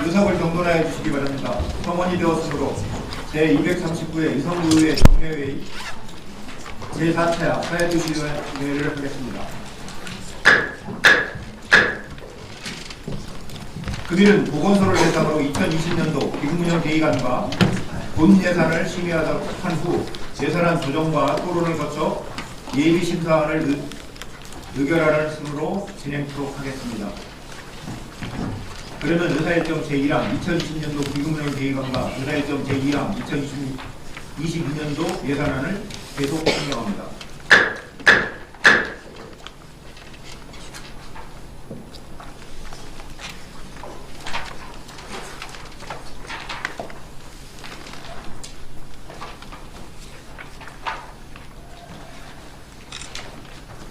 의석을 경론하여 주시기 바랍니다. 성원이 되었으므로 제239회 의성구의회 정례회의 제4차 사회도시위원회를 하겠습니다. 금일은 보건소를 대상으로 2020년도 기금운영 계획안과 본 예산을 심의한 후 예산안 조정과 토론을 거쳐 예비심사안을 의결하는 순으로 진행토록 하겠습니다. 그러면 의사일정 제1항 2020년도 기금운영 계획안과 의사일정 제2항 2022년도 예산안을 계속 상정합니다.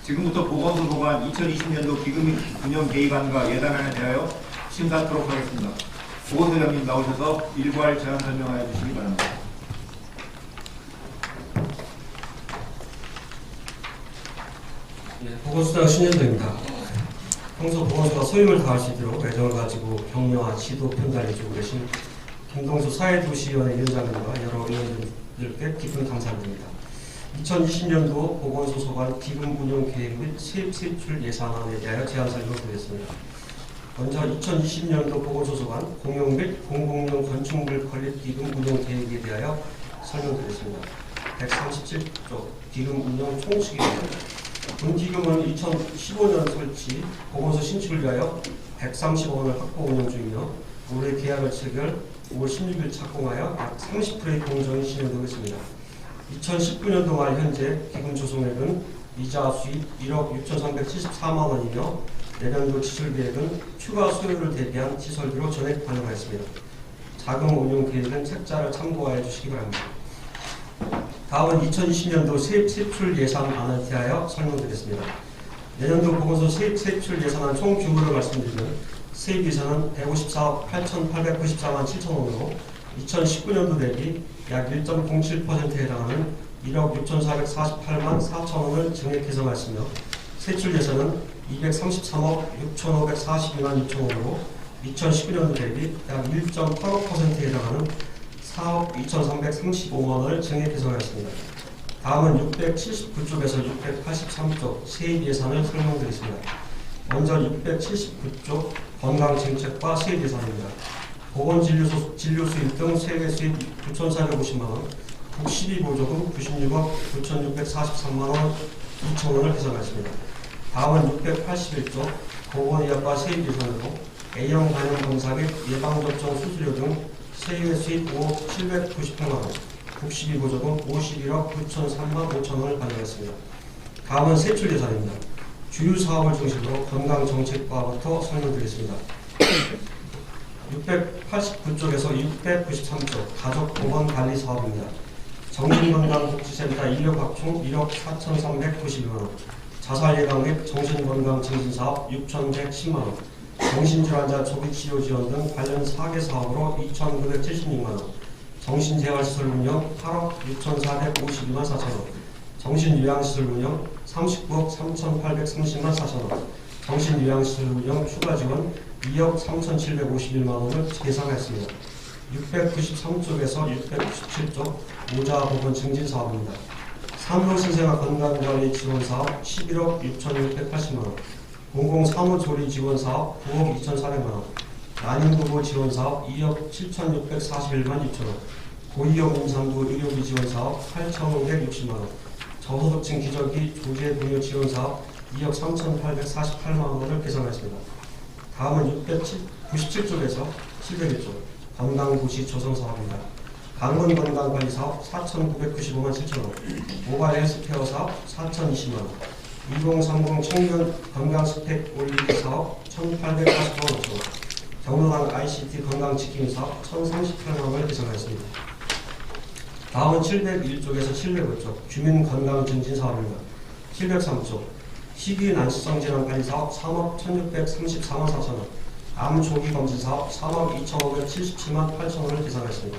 지금부터 보건소 소관 2020년도 기금운영 계획안과 예산안에 대하여 심사하도록 하겠습니다. 보건소장님 나오셔서 일괄 제안 설명하여 주시기 바랍니다. 네, 보건소장 신현도입니다. 평소 보건소가 소임을 다할 수 있도록 애정을 가지고 격려와 지도 편달해주고 계신 김동수 사회도시위원회 위원장님과 여러 의원님들께 깊은 감사드립니다. 2020년도 보건소 소관 기금운용 계획 및 세입 세출 예산안에 대하여 제안 설명드리겠습니다. 먼저 2020년도 보건소 소관 공용 및 공공용 건축물 건립 기금 운용 계획에 대하여 설명드리겠습니다. 137조 기금 운용 총칙입니다. 본기금은 2015년 설치 보건소 신축을 위하여 130억 원을 확보 운영 중이며 올해 계약을 체결 5월 16일 착공하여 약 30%의 공정이 진행되고 있습니다. 2019년도 말 현재 기금 조성액은 이자 수입 1억 6,374만 원이며 내년도 지출 계획은 추가 수요를 대비한 시설비로 전액 반영하였습니다. 자금 운용 계획은 책자를 참고하여 주시기 바랍니다. 다음은 2020년도 세입 세출 예산안을 대하여 설명드리겠습니다. 내년도 보건소 세입 세출 예산안 총 규모를 말씀드리면 세입 예산은 154억 8,894만 7천 원으로 2019년도 대비 약 1.07%에 해당하는 1억 6,448만 4천 원을 증액 개선하였으며 세출 예산은 233억 6,542만 6천 원으로 2019년도 대비 약 1.85%에 해당하는 4억 2,335만 원을 증액 개선하였습니다. 다음은 679쪽에서 683쪽 세입 예산을 설명드리겠습니다. 먼저 679쪽 건강정책과 세입 예산입니다. 보건진료소 수입 등 세계 수입 9,450만 원, 국시비보조금 96억 9,643만 원 2천 원을 개선하였습니다. 다음은 681조 보건의학과 세입 예산으로 A형 간염 검사 및 예방접종 수수료 등 세계 수입 5억 798만 원, 국시비보조금 51억 9,003만 5천 원을 반영했습니다. 다음은 세출 예산입니다. 주요 사업을 중심으로 건강정책과부터 설명드리겠습니다. 689쪽에서 693쪽 가족보건관리 사업입니다. 정신건강복지센터 인력 확충 1억 4,392만 원, 자살예방 및 정신건강증진사업 6,110만 원, 정신질환자 조기치료 지원 등 관련 4개 사업으로 2,976만 원, 정신재활시설 운영 8억 6,452만 4천 원, 정신요양시설 운영 39억 3,830만 4천 원, 정신요양시설 운영 추가 지원 2억 3,751만 원을 계상했습니다. 693쪽에서 697쪽 모자보건 증진 사업입니다. 산후신생아 건강관리 지원사업 11억 6,680만 원, 공공사무조리 지원사업 9억 2,400만 원, 난임부부 지원사업 2억 7,641만 6천 원, 고위험 임산부 의료비 지원사업 8,560만 원, 저소득층 기저귀 조제 분유 지원사업 2억 3,848만 원을 계산했습니다. 다음은 697쪽에서 701쪽 건강도시 조성사업입니다. 강원건강관리사업 4,995만 7천 원, 모바일 헬스케어 사업 4,020만 원, 2030 청년 건강스펙 올리기 사업 1,840만 5천 원, 경로당 ICT 건강지킴이 사업 1,038만 원을 계산하였습니다. 다음은 701쪽에서 705쪽 주민건강증진 사업입니다. 703쪽 희귀난치성 질환관리 사업 3억 1,634만 4천 원, 암조기검진 사업 3억 2,577만 8천 원을 계산했습니다.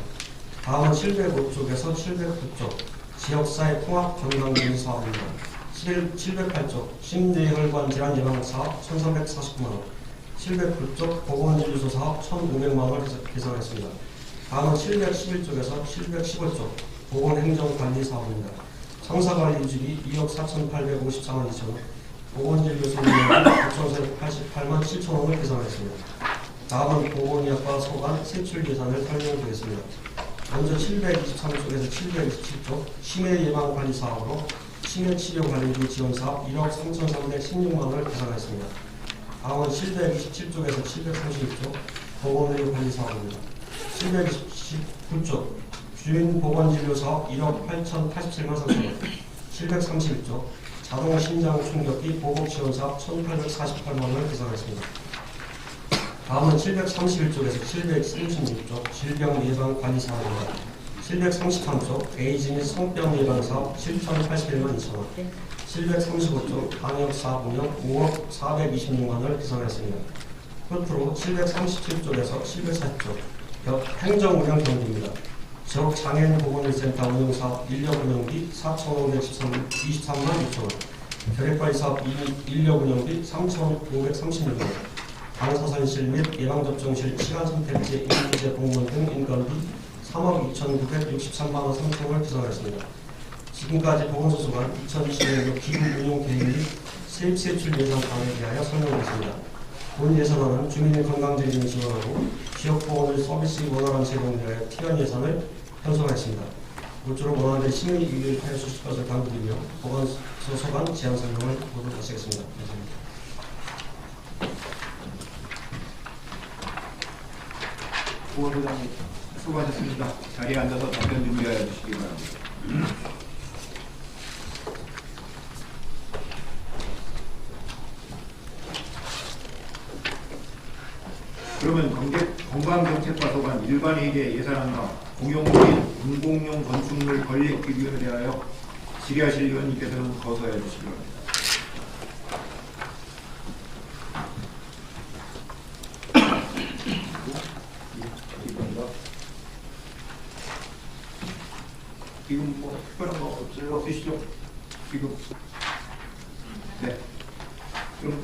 다음은 705쪽에서 709쪽 지역사회 통합 건강증진 사업입니다. 708쪽 심뇌혈관 질환 예방 사업 1,349만 원, 709쪽 보건진료소 사업 1,500만 원을 계산했습니다. 다음은 711쪽에서 715쪽 보건행정관리 사업입니다. 상사관리 유지비 2억 4,854만 2천 원, 보건진료소 운영비 9,488만 7천 원을 계산했습니다. 다음은 보건의학과 소관 세출 예산을 설명드리겠습니다. 먼저 723쪽에서 727쪽 치매 예방관리 사업으로 치매치료관리비 지원사업 1억 3,316만 원을 계산했습니다. 다음은 727쪽에서 732쪽 보건의료관리 사업입니다. 729쪽 주민보건진료사업 1억 8,087만 3천 원, 731쪽 자동심장충격기 보복지원사업 1,848만 원을 계산했습니다. 다음은 731쪽에서 736쪽 질병예방관리사업입니다. 733쪽 에이즈 및 성병예방사업 7,081만 2천 원, 735쪽 방역사업 운영 5억 426만 원을 계산했습니다. 끝으로 737쪽에서 740쪽 행정운영 경비입니다. 지역장애인보건센터 운영사업 인력운영비 4,523만 6천 원, 결핵관리사업 인력운영비 3,536만 원, 방사선실 및 예방접종실 시간선택제 인기제 공무원 등 인건비 3억 2,963만 원 3천 원을 계산했습니다. 지금까지 보건소수관 2020년도 기금 운용 계획 및 세입 세출 예산 방에 대하여 설명드렸습니다. 본 예산안은 주민의 건강재생을 지원하고 지역보건을 서비스 원활한 제공에 대하여 필요한 예산을 편성했습니다. 모쪼록 원활한 심의 유의하여 주실 것을 당부드리며 보건소관 제안 설명을 모두 마치겠습니다. 감사합니다. 보건소장님 수고하셨습니다. 자리에 앉아서 답변 준비하여 주시기 바랍니다. 그러면 건강정책과 소관 일반회계 예산안과 공용 및 공공용 건축물 건립 기준에 대하여 질의하실 의원님께서는 거소해 주시기 바랍니다. 지금 뭐 특별한 거 없어요? 없으시죠? 지금 네. 그럼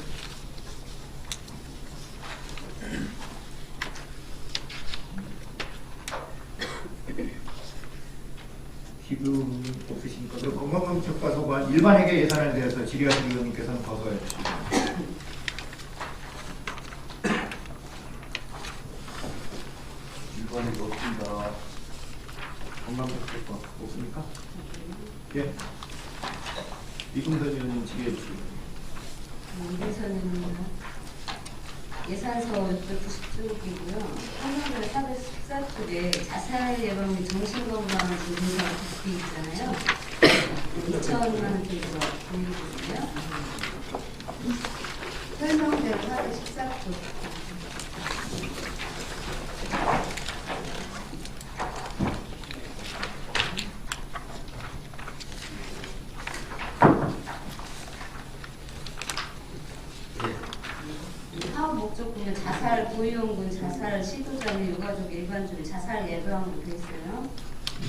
지금 없으시니까 그럼 건강정책과 소관 일반회계 예산에 대해서 질의하실 의원님께서는 거소해 주시기 바랍니다. 일반회계 없습니다. 건강정책과 없습니까? 예. 이금선 의원님 질의해 주시기 바랍니다. 여기서는 예산서 690쪽이고요. 한국의 414쪽에 자살 예방 및 정신건강 증진사 부피 있잖아요. 2천만 원대로 보이거든요. 설명대로 414쪽. 사업 목적 보면 자살 고위험군 자살 시도자 및 유가족 일반주의 자살 예방으로 되어 있어요.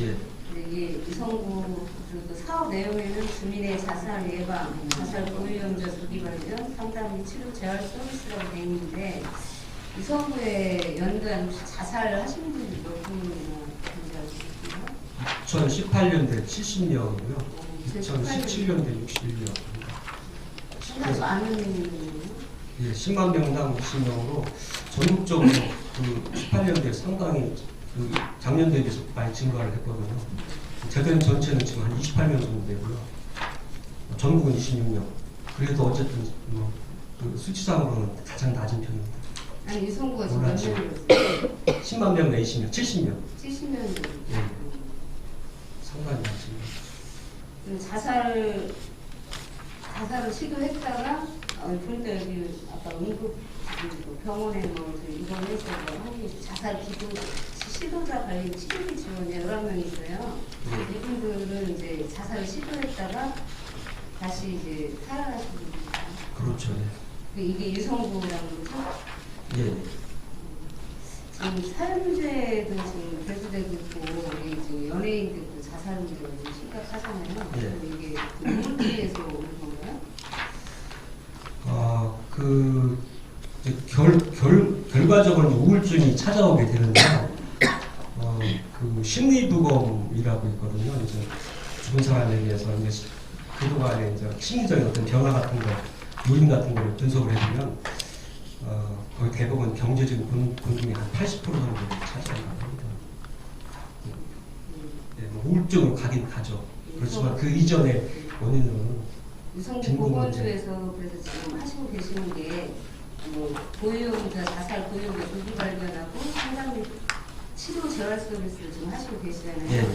예. 근데 이게 이성구 그리고 사업 내용에는 주민의 자살 예방, 자살 고위험자 조기 발견, 상담 및 치료 재활 서비스라고 되어 있는데 이성구에 연간 혹시 자살을 하시는 분이 몇 분이나 계세요? 2018년대 70명이고요. 2017년대 61명. 생각도 안 하는 예, 10만 명당 60명으로 전국적으로 그 18년도에 상당히 그 작년 대비해서 많이 증가를 했거든요. 대전 전체는 지금 한 28명 정도 되고요. 전국은 26명. 그래도 어쨌든 그 수치상으로는 가장 낮은 편입니다. 아니 이성구가 지금 몇 몰랐죠. 명이었어요? 10만 명 내시면 70명. 70명 정도. 예. 상당히 낮습니다. 자살을 시도했다가 그런데 여기 아까 응급 병원에 뭐 입원해서 하기 자살 기도 시도자 관리 치료비 지원이 11명 있어요. 이분들은 이제 자살을 시도했다가 다시 이제 살아가신 분입니다. 그렇죠. 예. 이게 유성구라는 거죠? 예. 지금 살문제도 지금 대두되고 있고 우리 지금 연예인들도 자살 문제가 좀 심각하잖아요. 예. 이게 눈물기에서 오는 건가요? 그 이제 결과적으로 우울증이 찾아오게 되는데요. 그 심리부검이라고 있거든요. 이제 죽은 사람에 대해서 이제 그동안에 이제 심리적인 어떤 변화 같은 거, 요인 같은 걸 분석을 해보면 거의 대부분 경제적인 곤tum이 한 80% 정도를 차지한다고 합니다. 네, 뭐 우울증으로 가긴 가죠. 그렇지만 그 이전의 원인은 유성구 보건소에서 그래서 지금 하시고 계시는 게 고위험자 자살 고위험자 조기 발견하고 상담 및 치료 재활 서비스를 지금 하시고 계시잖아요. 예.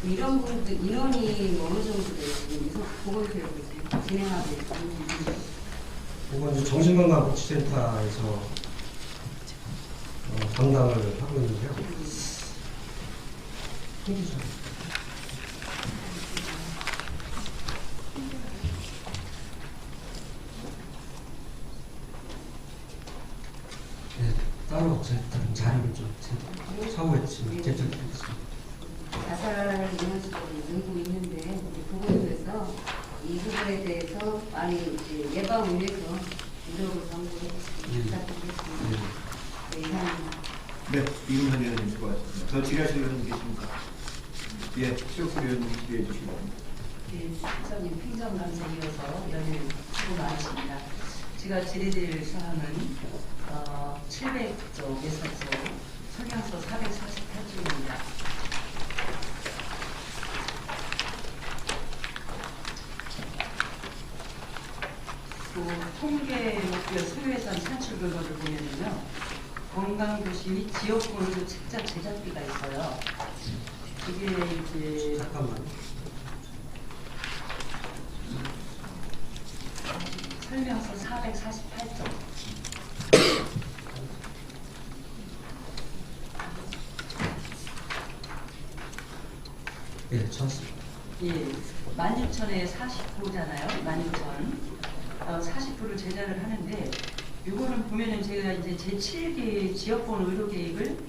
이런 분들 인원이 어느 정도 지금 유성구 보건소에서 지금 진행하고 있는지. 그건 정신건강복지센터에서 담당을 하고 있는데요. 네, 따로 제가 자료를 좀 사후에 지금 제출드리겠습니다. 자살 인원수도 늘고 있는데 우리 보건소에서 이 부분에 대해서 많이 이제 예방을 위해서 노력을 강조해 부탁드리겠습니다. 네, 이상입니다. 네, 이금선 위원님 수고하셨습니다. 더 질의하실 의원님 계십니까? 예, 최옥수 위원님 질의해 주시기 바랍니다. 네, 시장님 행정감사 이어서 연일 수고 많으십니다. 제가 질의드릴 사항은 700조 예산서 성향서 448조입니다. 통계 목표 소요예산 산출 결과를 보면요, 건강도시 및 지역번호 책자 제작비가 있어요. 이게 이제 잠깐만. 설명서 448조. 예, 찾았습니다. 예, 16,000에 40%잖아요. 16,000. 40%를 제작을 하는데, 요거는 보면은 제가 이제 제7기 지역번 의료 계획을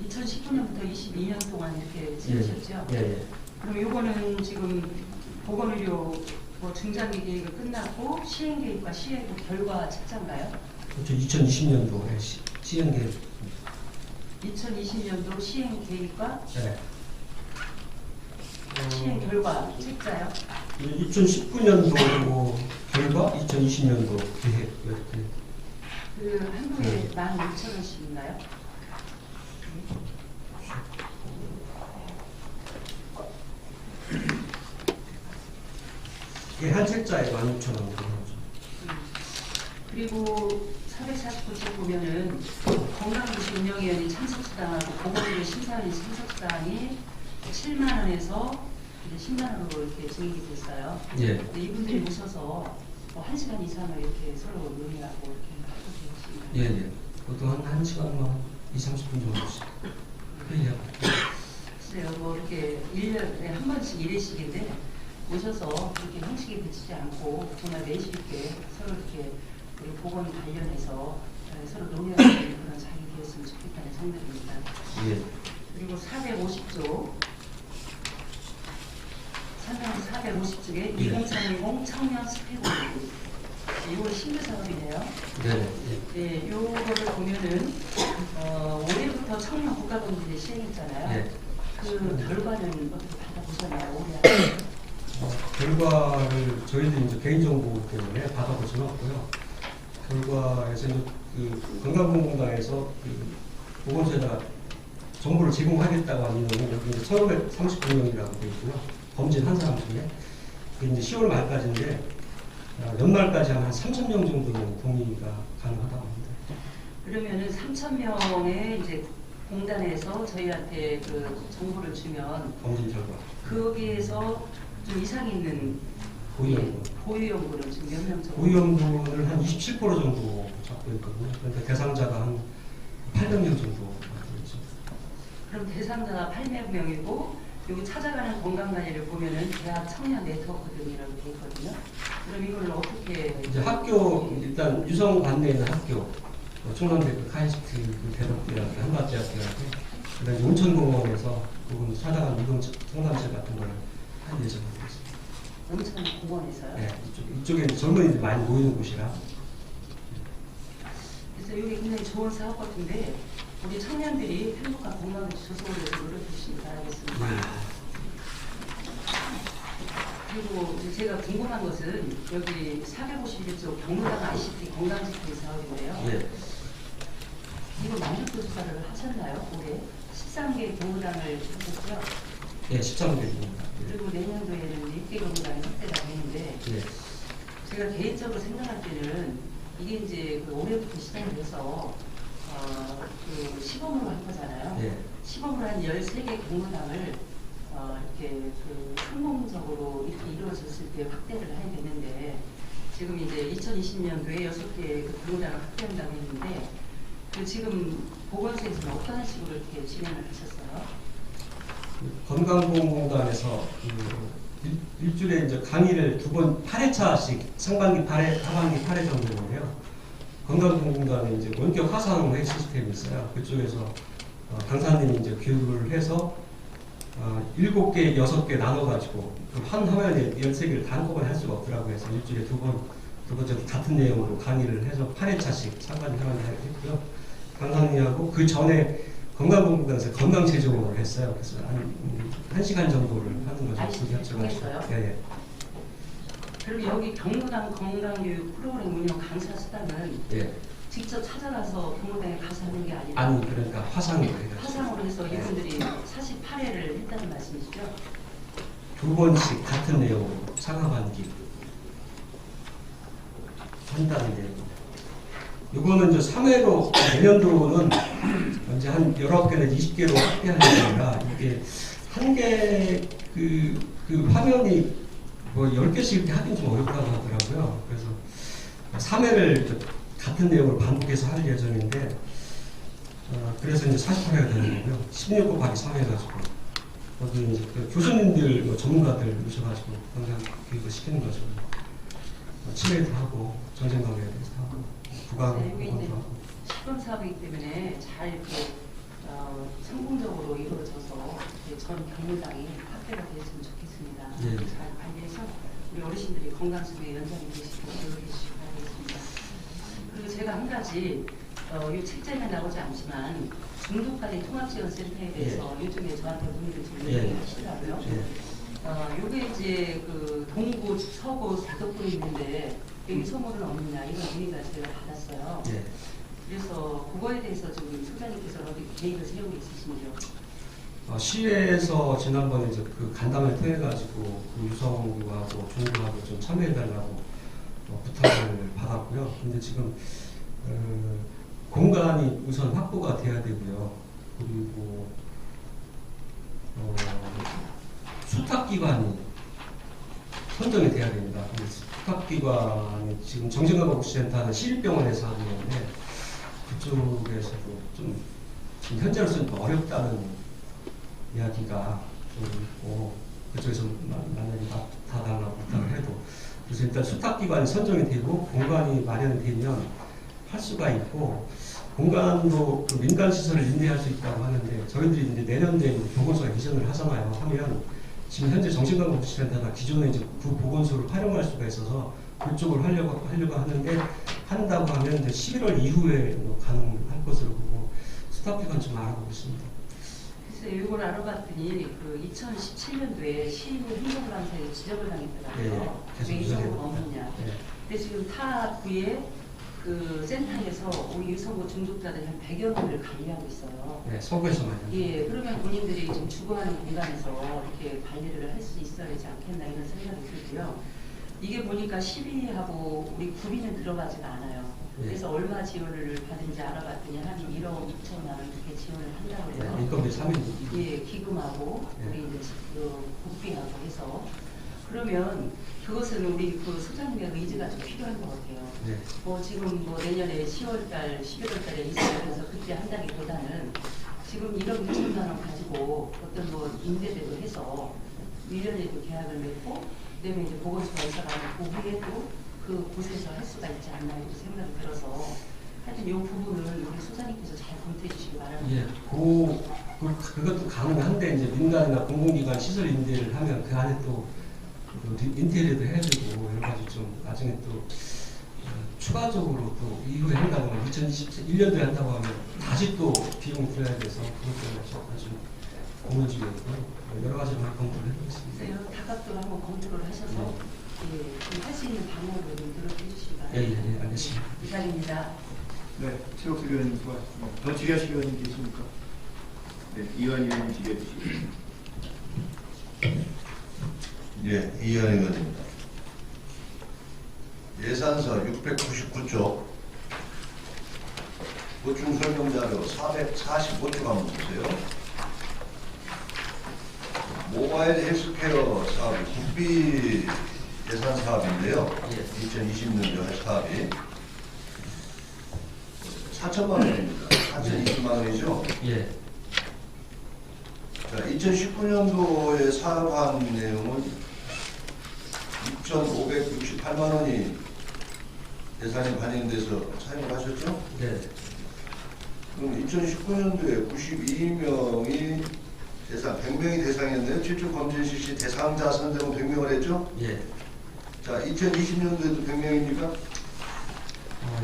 2019년부터 22년 동안 이렇게 세우셨죠. 예, 예. 그럼 요거는 지금 보건의료 중장기 계획을 끝났고 시행 계획과 시행 결과 책자인가요? 그렇죠. 2020년도에 시행 계획. 2020년도 시행 계획과 네. 시행 결과 책자요? 2019년도 결과 2020년도 계획 이렇게. 그 한국에 16,000원씩인가요? 이게 한 책자에 16,000원. 그리고 449쪽 보면은 건강도시 운영위원회 참석수당하고 보건의료 심사위원 참석수당이 7만 원에서 이제 10만 원으로 이렇게 증액이 됐어요. 예. 근데 이분들이 오셔서 1시간 이상을 이렇게 서로 논의하고 이렇게 하고 계십니다. 예, 예. 보통 한 1시간만 20-30분 정도씩 회의하고. 글쎄요, 뭐 이렇게 1년에 한 번씩 1회씩인데 오셔서 이렇게 형식에 그치지 않고 정말 내실 있게 서로 이렇게 우리 보건 관련해서 서로 논의할 수 있는 그런 자리가 되었으면 좋겠다는 생각입니다. 예. 그리고 450조 상당 450쪽에 2030 청년 스펙 올리기 이거 신규 사업이네요. 네. 네, 요거를 보면은 올해부터 청년 국가공직에 시행했잖아요. 네. 그 결과는 어떻게 받아보셨나요? 올해? 결과를 저희들이 이제 개인정보 때문에 받아보지는 않고요. 결과에서 이제 그 건강보건공단에서 그 보건소에다가 정보를 제공하겠다고 하는 인원이 여기 이제 1,539명이라고 되어 있고요. 범진 한 사람 중에 그게 이제 10월 말까지인데 연말까지 한 3,000명 정도는 동의가 가능하다고 합니다. 그러면은 3,000명의 이제 공단에서 저희한테 그 정보를 주면 범진 결과. 거기에서 좀 이상 있는 고위험군. 고위험군은 지금 몇 명 정도? 고위험군을 한 27% 정도 잡고 있거든요. 그러니까 대상자가 한 800명 정도 되죠. 그럼 대상자가 800명이고 여기 찾아가는 건강관리를 보면은 대학 청년 네트워크 등이라고 되어 있거든요. 그럼 이걸 어떻게 이제 학교 일단 유성 관내에 있는 학교, 충남대학교 카이스트 대덕대학교, 한밭대학교하고 그다음에 온천공원에서 그분 찾아가는 이동 상담실 같은 걸 할 예정입니다. 온천공원에서요? 네, 이쪽에 젊은이들 많이 모이는 곳이라. 그래서 이게 굉장히 좋은 사업 같은데 우리 청년들이 행복한 공간을 조성을 위해서 노력해 주시기 바라겠습니다. 그리고 이제 제가 궁금한 것은 여기 451조 경로당 ICT 건강지킴이 사업인데요. 예. 이거 만족도 조사를 하셨나요? 올해 13개 경로당을 하셨죠? 예, 13개입니다. 그리고 내년도에는 6개 경로당이 확대가 되는데 예. 제가 개인적으로 생각할 때는 이게 이제 그 올해부터 시작을 해서 그 시범으로 할 거잖아요. 예. 시범으로 한 13개 경로당을 이렇게 그 성공적으로 이렇게 이루어졌을 때 확대를 해야 되는데 지금 이제 2020년도에 6개 그 경로당을 확대한다고 했는데 그 지금 보건소에서는 어떤 식으로 이렇게 진행을 하셨어요? 건강보험공단에서 일주일에 이제 강의를 2번 8회차씩 상반기 8회, 하반기 8회 정도인데요. 건강보험공단에 이제 원격 화상회 시스템이 있어요. 그쪽에서 강사님이 이제 교육을 해서 7개, 6개 나눠가지고 한 화면에 13개를 다 한꺼번에 할 수가 없더라고요. 그래서 일주일에 2번 같은 내용으로 강의를 해서 8회차씩 상반기 하반기 했고요. 강사님하고 그 전에 건강보험공단에서 건강체조를 했어요. 그래서 한 1시간 정도를 하는 거죠. ICT 통해서요? 예, 예. 그럼 여기 경로당 건강교육 프로그램 운영 강사 수당은 예. 직접 찾아가서 경로당에 가서 하는 게 아니라 아니, 그러니까 화상으로 해가지고. 화상으로 해서 네. 이분들이 48회를 했다는 말씀이시죠? 2번씩 같은 내용으로 상하반기 한다는 내용입니다. 이거는 이제 3회로 내년도는 이제 한 19개나 20개로 확대하는 게 아니라 이게 한 개 그 화면이 뭐 10개씩 이렇게 하긴 좀 어렵다고 하더라고요. 그래서 3회를 같은 내용으로 반복해서 할 예정인데 그래서 이제 48회가 되는 거고요. 16 곱하기 3 해가지고 거기 이제 그 교수님들 뭐 전문가들 오셔가지고 건강 교육을 시키는 거죠. 치매도 하고 정신건강에 대해서 하고 부가하고 네, 여기 이제 하고. 시범 사업이기 때문에 잘 이렇게 성공적으로 이루어져서 이렇게 전 경로당이 확대가 됐으면 좋겠습니다. 네. 잘 관리해서 우리 어르신들이 건강 속에 연장이 되시고 노력해 주시기 바라겠습니다. 그리고 제가 한 가지 이 책자에 나오지 않지만 중독관리 통합지원센터에 대해서 요즘에 저한테 문의를 좀 예. 하시더라고요. 예. 요게 이제 그 동구, 서구 다덕구에 있는데 여기 소문은 없느냐 이런 문의가 제가 받았어요. 예. 그래서 그거에 대해서 좀 소장님께서 어디 계획을 세우고 있으신지요? 시외에서 지난번에 이제 그 간담회를 통해 가지고 그 유성하고 종교하고 좀 참여해달라고 부탁을 받았고요. 근데 지금 공간이 우선 확보가 돼야 되고요. 그리고 수탁기관이 선정이 돼야 됩니다. 근데 수탁기관이 지금 정신건강복지센터는 시립병원에서 하고 있는데 그쪽에서도 좀 지금 현재로서는 좀 어렵다는 이야기가 좀 있고 그쪽에서 만약에 맡아달라고 부탁을 해도 그래서 일단 수탁기관이 선정이 되고 공간이 마련이 되면 할 수가 있고 공간도 그 민간 시설을 인내할 수 있다고 하는데 저희들이 이제 내년도에 보건소가 이전을 하잖아요. 하면 지금 현재 정신건강복지센터가 기존에 이제 그 보건소를 활용할 수가 있어서 그쪽을 하려고 하는데 한다고 하면 이제 11월 이후에 가능할 것으로 보고 수탁기관 좀 알아보고 있습니다. 글쎄 이걸 알아봤더니 그 2017년도에 시민 행정감사에서 지적을 당했더라고요. 왜 이성은 없느냐. 근데 지금 타 구에 그 센터에서 우리 유성구 중독자들 한 100여 명을 관리하고 있어요. 네, 서구에서만요. 예, 그러면 본인들이 지금 주거하는 공간에서 이렇게 관리를 할 수 있어야 되지 않겠나 이런 생각이 들고요. 이게 보니까 시비하고 우리 구비는 들어가지가 않아요. 네. 그래서 얼마 지원을 받은지 알아봤더니 한 1억 2천만 원 이렇게 지원을 한다고 해요. 인건비 3일. 예, 기금하고 네. 우리 이제 국비하고 해서 그러면 그것은 우리 그 소장님의 의지가 좀 필요한 것 같아요. 네. 뭐 지금 뭐 내년에 10월달, 11월달에 있어요. 그래서 그때 한다기보다는 지금 1억 2천만 원 가지고 어떤 뭐 임대대도 해서 1년에도 계약을 맺고 그다음에 이제 보건소가 있어가지고 그 후에 또 그 곳에서 할 수가 있지 않나 이렇게 생각이 들어서 하여튼 이 부분을 우리 소장님께서 잘 검토해 주시기 바랍니다. 예, 그것도 가능한데 이제 민간이나 공공기관 시설 임대를 하면 그 안에 또 인테리어도 해주고 여러 가지 좀 나중에 또 추가적으로 또 이후에 한다고 하면 2021년도에 한다고 하면 다시 또 비용 들여야 돼서 그것 때문에 좀 고민 중이고요. 여러 가지로 검토를 해보겠습니다. 그래서 여러 다각도로 한번 검토를 하셔서 할 수 있는 방법을 좀 들어주시기 예, 바랍니다. 알겠습니다. 이상입니다. 네, 최옥수 위원님 수고하셨습니다. 더 질의하실 의원님 계십니까? 네, 이완 위원님 질의해 주시죠. 예, 이현 의원입니다. 예산서 699쪽 보충 설명자료 445쪽 한번 보세요. 모바일 헬스케어 사업이 국비 예산 사업인데요. 2020년도 할 사업이 4천만 원입니다. 4,020만 원이죠. 예. 자, 2019년도에 사업한 내용은 2,568만 원이 예산에 반영돼서 사용을 하셨죠? 네. 그럼 2019년도에 92명이 대상, 100명이 대상이었네요. 최초 검진 실시 대상자 선정은 100명을 했죠? 예. 자, 2020년도에도 100명입니까?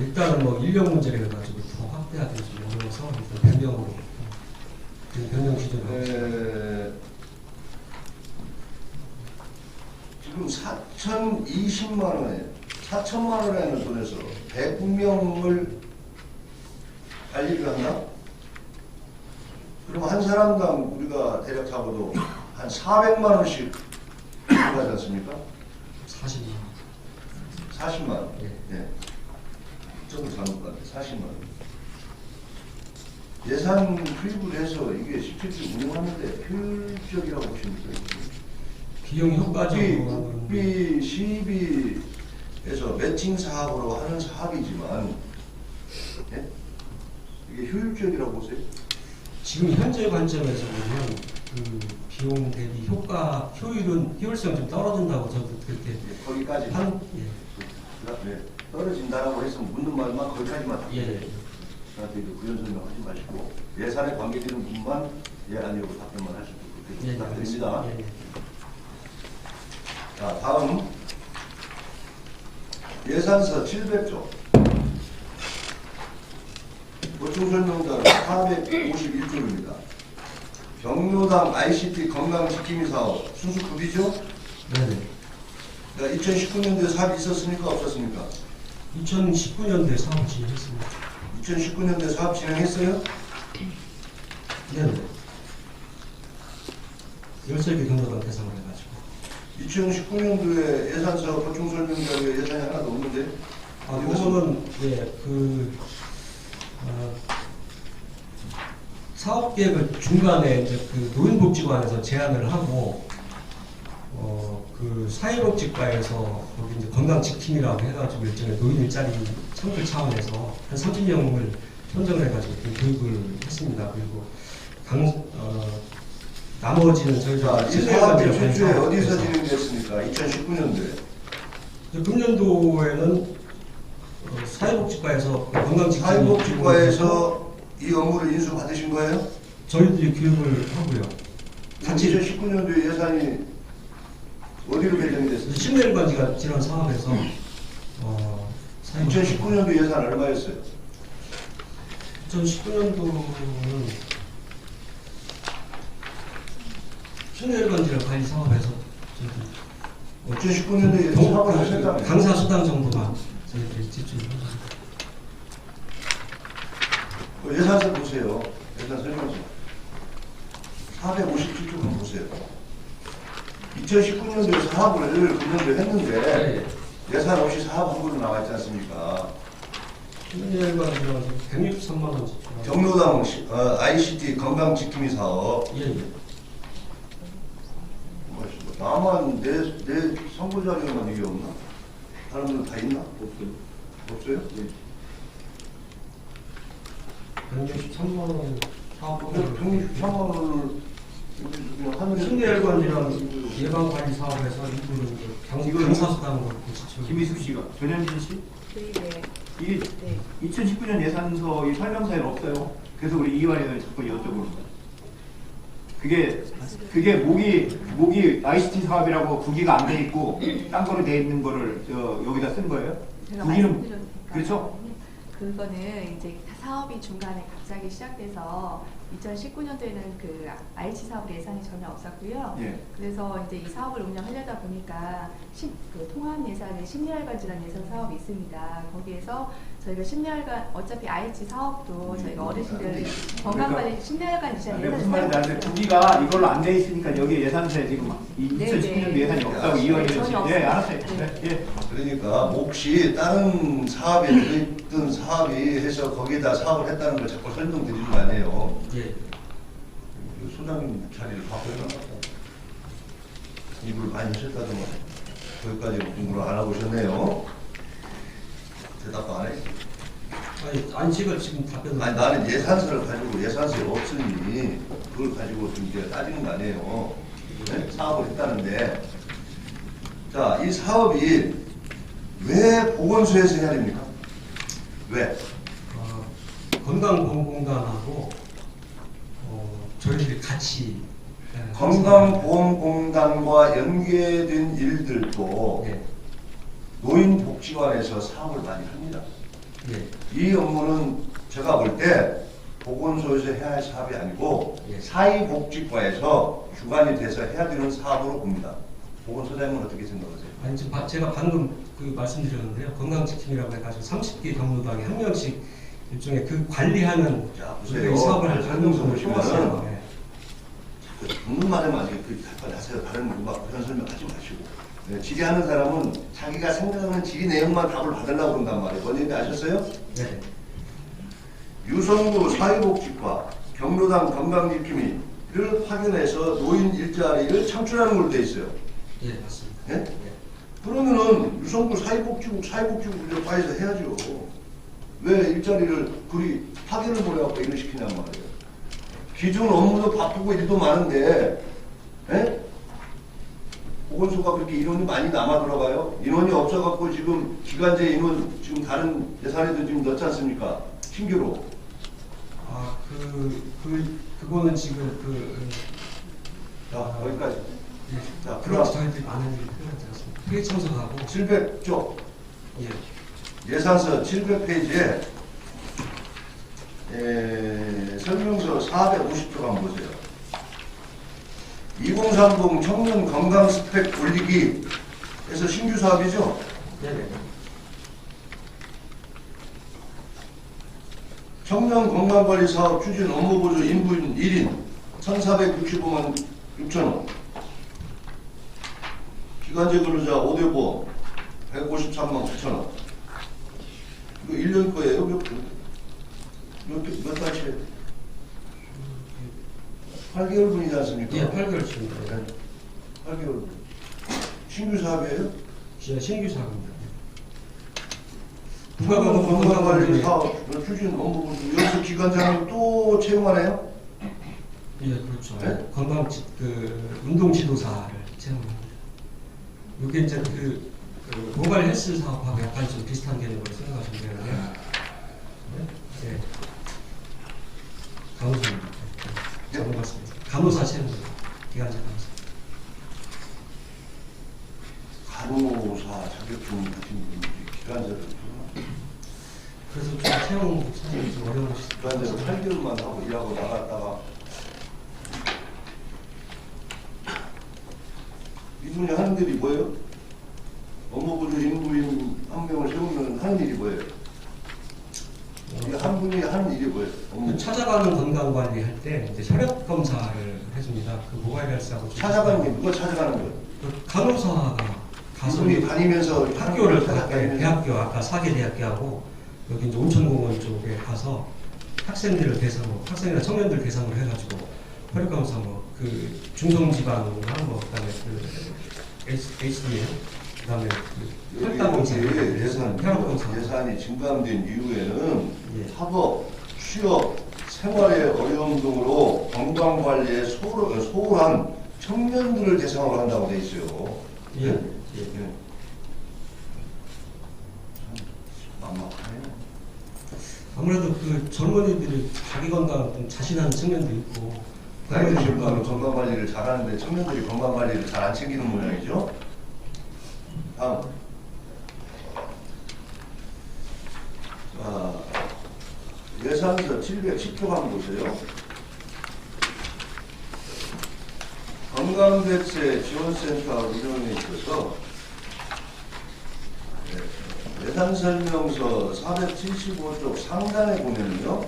일단은 뭐 인력 문제를 가지고 더 확대하든지 어려워서 일단 변경으로 변경 기준으로 지금 4,020만 원에 4천만 원이라는 돈에서 100명을 관리를 한다? 그럼 한 사람당 우리가 대략 잡아도 한 400만 원씩 들어가지 않습니까? 40만 40만 원. 예. 네. 좀 잘못 봤네. 40만 원. 예산 투입을 해서 이게 실질적으로 운영하는데 효율적이라고 보십니까? 비용 효과적으로 국비 시비에서 매칭 사업으로 하는 사업이지만 예? 이게 효율적이라고 보세요? 지금 현재 관점에서 보면 그 비용 대비 효율성 좀 떨어진다고 저도 그렇게 예, 거기까지 네, 떨어진다라고 해서 묻는 말만 거기까지만 예. 저한테 부연 설명하지 마시고 예산에 관계되는 부분만 예 아니라고 답변만 하시고 그렇게 부탁드립니다. 예. 자, 다음 예산서 700조 보충설명자로 451조입니다. 경로당 ICT 건강지킴이 사업 순수 급이죠? 네네. 2019년도에 사업이 있었습니까? 없었습니까? 2019년도에 사업 진행했습니다. 2019년도에 사업 진행했어요? 네네. 13개 경로당 대상을 해가지고. 2019년도에 예산서 보충설명자료에 예산이 하나도 없는데 그거는 사업 계획을 중간에 이제 그 노인복지관에서 제안을 하고 그 사회복지과에서 거기 이제 건강지킴이라고 해가지고 일종의 노인 일자리 창출 차원에서 한 30명을 선정을 해가지고 그 교육을 했습니다. 그리고 나머지는 저희가 이 사업이 최초에 어디서 진행됐습니까? 2019년도에. 금년도에는 사회복지과에서 건강지킴이 사회복지과에서 이 업무를 인수받으신 거예요? 저희들이 교육을 하고요. 2019년도에 예산이 어디로 배정이 됐어요? 신내일관지가 지난 사업에서 2019년도 예산 얼마였어요? 2019년도는 신내일관지를 관리 사업에서 2019년도에 예산 사업을 하셨다면 강사 수당 정도만 저희들이 집중합니다. 예산서 보세요. 예산 설명서 457조 한번 보세요. 2019년도에 사업을 금년도에 했는데 예산 없이 사업 한부로 나와 있지 않습니까? 신내일관지는 163만 원 지출하고 경로당 ICT 건강지킴이 사업 예. 나만 내 선거자료만 이게 없나? 다른 분은 다 있나? 없어요? 네. 163만 원 사업을 163만 원을 신내일관지랑 예방관리 사업에서 일부는 강사 수당으로 지출. 김희숙 씨가 전현진 씨 네. 이게 네. 2019년 예산서 이 설명서에는 없어요. 그래서 우리 이완 의원이 자꾸 여쭤보는 거예요. 그게 목이 ICT 사업이라고 구기가 안 돼 있고 딴 거로 돼 있는 거를 여기다 쓴 거예요? 제가 구기는 말씀드렸는데 그렇죠. 그거는 이제 사업이 중간에 갑자기 시작돼서 2019년도에는 그 IH 사업 예산이 전혀 없었고요. 예. 그래서 이제 이 사업을 운영하려다 보니까 그 통합 예산에 심리활관이라는 예산 사업이 있습니다. 거기에서 저희가 심리활관 어차피 IH 사업도 저희가 어르신들 건강관리 심리활관 예산 근데 무슨 말인지 아는데 부기가 이걸로 안 돼 있으니까 여기 예산서에 지금 이 2019년도 예산이 없다고 이완이 되지. 예, 알았어요. 네, 예. 그러니까 몫이 다른 사업에 들어있던 사업이 해서 거기에다 사업을 했다는 걸 자꾸 설명드리는 거 아니에요. 예. 소장님 자리를 바꿔야 나갔다. 입을 많이 하셨다더만 거기까지 공부를 안 하고 오셨네요. 대답도 안 해. 아니 제가 지금 답변을. 아니 나는 예산서를 가지고 예산서에 없으니 그걸 가지고 좀 이제 따지는 거 아니에요. 네? 사업을 했다는데 자, 이 사업이 왜 보건소에서 해야 됩니까? 왜? 건강보험공단하고 저희들이 같이 건강보험공단과 연계된 일들도 예. 노인복지관에서 사업을 많이 합니다. 예. 이 업무는 제가 볼 때 보건소에서 해야 할 사업이 아니고 예. 사회복지과에서 주관이 돼서 해야 되는 사업으로 봅니다. 보건소장님은 어떻게 생각하세요? 아니 지금 제가 방금 그 말씀드렸는데요. 건강지킴이라고 해가지고 30개 경로당에 한 명씩 일종의 그 관리하는 자, 이 보세요. 사업을 할 설명서 방법을 보시면은 뽑았어요. 예. 묻는 말에만 그 답변하세요. 다른 막 그런 설명하지 마시고. 네, 질의하는 사람은 자기가 생각하는 질의 내용만 답을 받으려고 그런단 말이에요. 뭔지 아셨어요? 네. 유성구 사회복지과 경로당 건강지킴이를 파견해서 노인 일자리를 창출하는 걸로 돼 있어요. 예, 맞습니다. 예? 예. 그러면은 유성구 사회복지과에서 해야죠. 왜 일자리를 그리 파견을 보내갖고 일을 시키냔 말이에요. 기존 업무도 바쁘고 일도 많은데, 예? 보건소가 그렇게 인원이 많이 남아 들어가요? 인원이 없어갖고 지금 기간제 인원 지금 다른 예산에도 지금 넣지 않습니까? 신규로. 그거는 지금 자, 거기까지. 예. 자, 그렇게 저희들이 많은 일이 필요하지 않습니다. 회의 참석하고 700쪽. 예. 예산서 700페이지에 설명서 450쪽 한번 보세요. 2030 청년 건강 스펙 올리기 에서 신규 사업이죠. 네네. 청년 건강관리 사업 추진 업무 보조 인부인 1인 1,465만 6천원. 기간제 근로자 5대 보험 153만 9천원. 이거 1년 거예요? 몇 달치예요? 8개월분이지 않습니까? 예, 8개월 지금. 네. 8개월. 신규 사업이에요? 신규 사업입니다. 건강관리 사업 추진 업무 보조 여기서 기간제는 또 채용하나요? 예, 그렇죠. 네? 건강 운동 지도사를 채용합니다. 이게 이제 그 모바일 헬스 사업하고 약간 좀 비슷한 개념으로 생각하시면 되는데, 예, 간호사입니다. 잘못 봤습니다. 간호사 채용입니다. 기간제 간호사. 간호사 자격증 가진 분들이 기간제를 그래서 좀 채용이 좀 어려운 기간제를 8개월만 하고 일하고 나갔다가 이분이 하는 일이 뭐예요? 업무보조 인부인 한 명을 세우면 하는 일이 뭐예요? 이게 한 분이 하는 일이 뭐예요? 업무. 찾아가는 건강 관리 할 때 이제 혈액 검사를 해줍니다. 그 모바일 헬스하고 찾아가는 게 누가 찾아가는 거예요? 그 간호사가 가서 이분이 다니면서 학교를 찾아다니면서 대학교 아까 사계 대학교하고 여기 이제 온천공원 쪽에 가서 학생들을 대상으로 학생이나 청년들 대상으로 해가지고 혈액 검사 그 중성지방이나 그다음에 그 HDL 그다음에 그 혈당 검사 혈압 검사 예산이 증감된 이후에는 예. 학업, 취업, 생활의 어려움 등으로 건강관리에 소홀한 청년들을 대상으로 한다고 돼 있어요. 예. 예. 네. 막막하네요. 아무래도 그 젊은이들이 자기 건강 좀 자신하는 측면도 있고 나이 드신 분은 건강관리를 잘하는데 청년들이 건강관리를 잘 안 챙기는 모양이죠. 다음. 예산서 710조 한번 보세요. 건강백세 지원센터 운영에 있어서 예산 설명서 475쪽 상단에 보면요.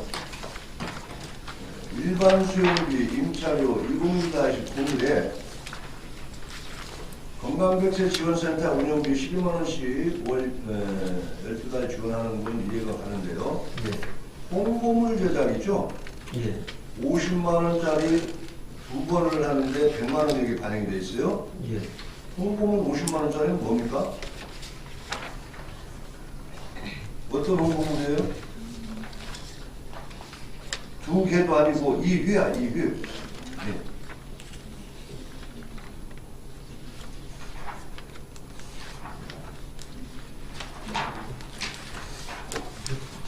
일반 수용비 임차료 2021-9일에 건강백세 지원센터 운영비 12만원씩 월 12달 지원하는 건 이해가 가는데요. 예. 홍보물 제작이죠. 예. 50만원짜리 두 번을 하는데 100만원에게 반영이 돼 있어요. 예. 홍보물 50만원짜리는 뭡니까? 어떤 홍보물이에요? 두 개도 아니고 2회야, 2회. 네.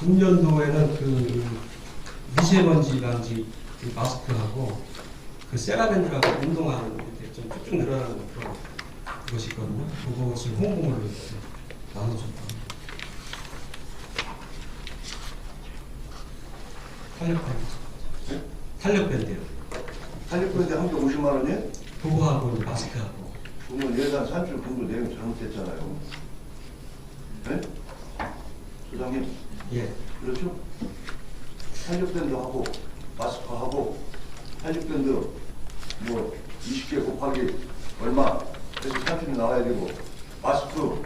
금년도에는 그 미세먼지 방지 그 마스크하고 그 세라밴드라고 운동하는 게 좀 쭉쭉 늘어나는 그런 것이 있거든요. 그것을 홍보물로 이렇게 나눠줬다. 탄력밴드요. 탄력밴드 한 개 50만원이에요? 그거하고 마스크하고. 그러면 예산 산출 공부 내용 잘못됐잖아요. 네? 소장님, 예. 그렇죠? 탄력밴드하고 마스크하고 탄력밴드 뭐 20개 곱하기 얼마 해서 산출이 나와야 되고 마스크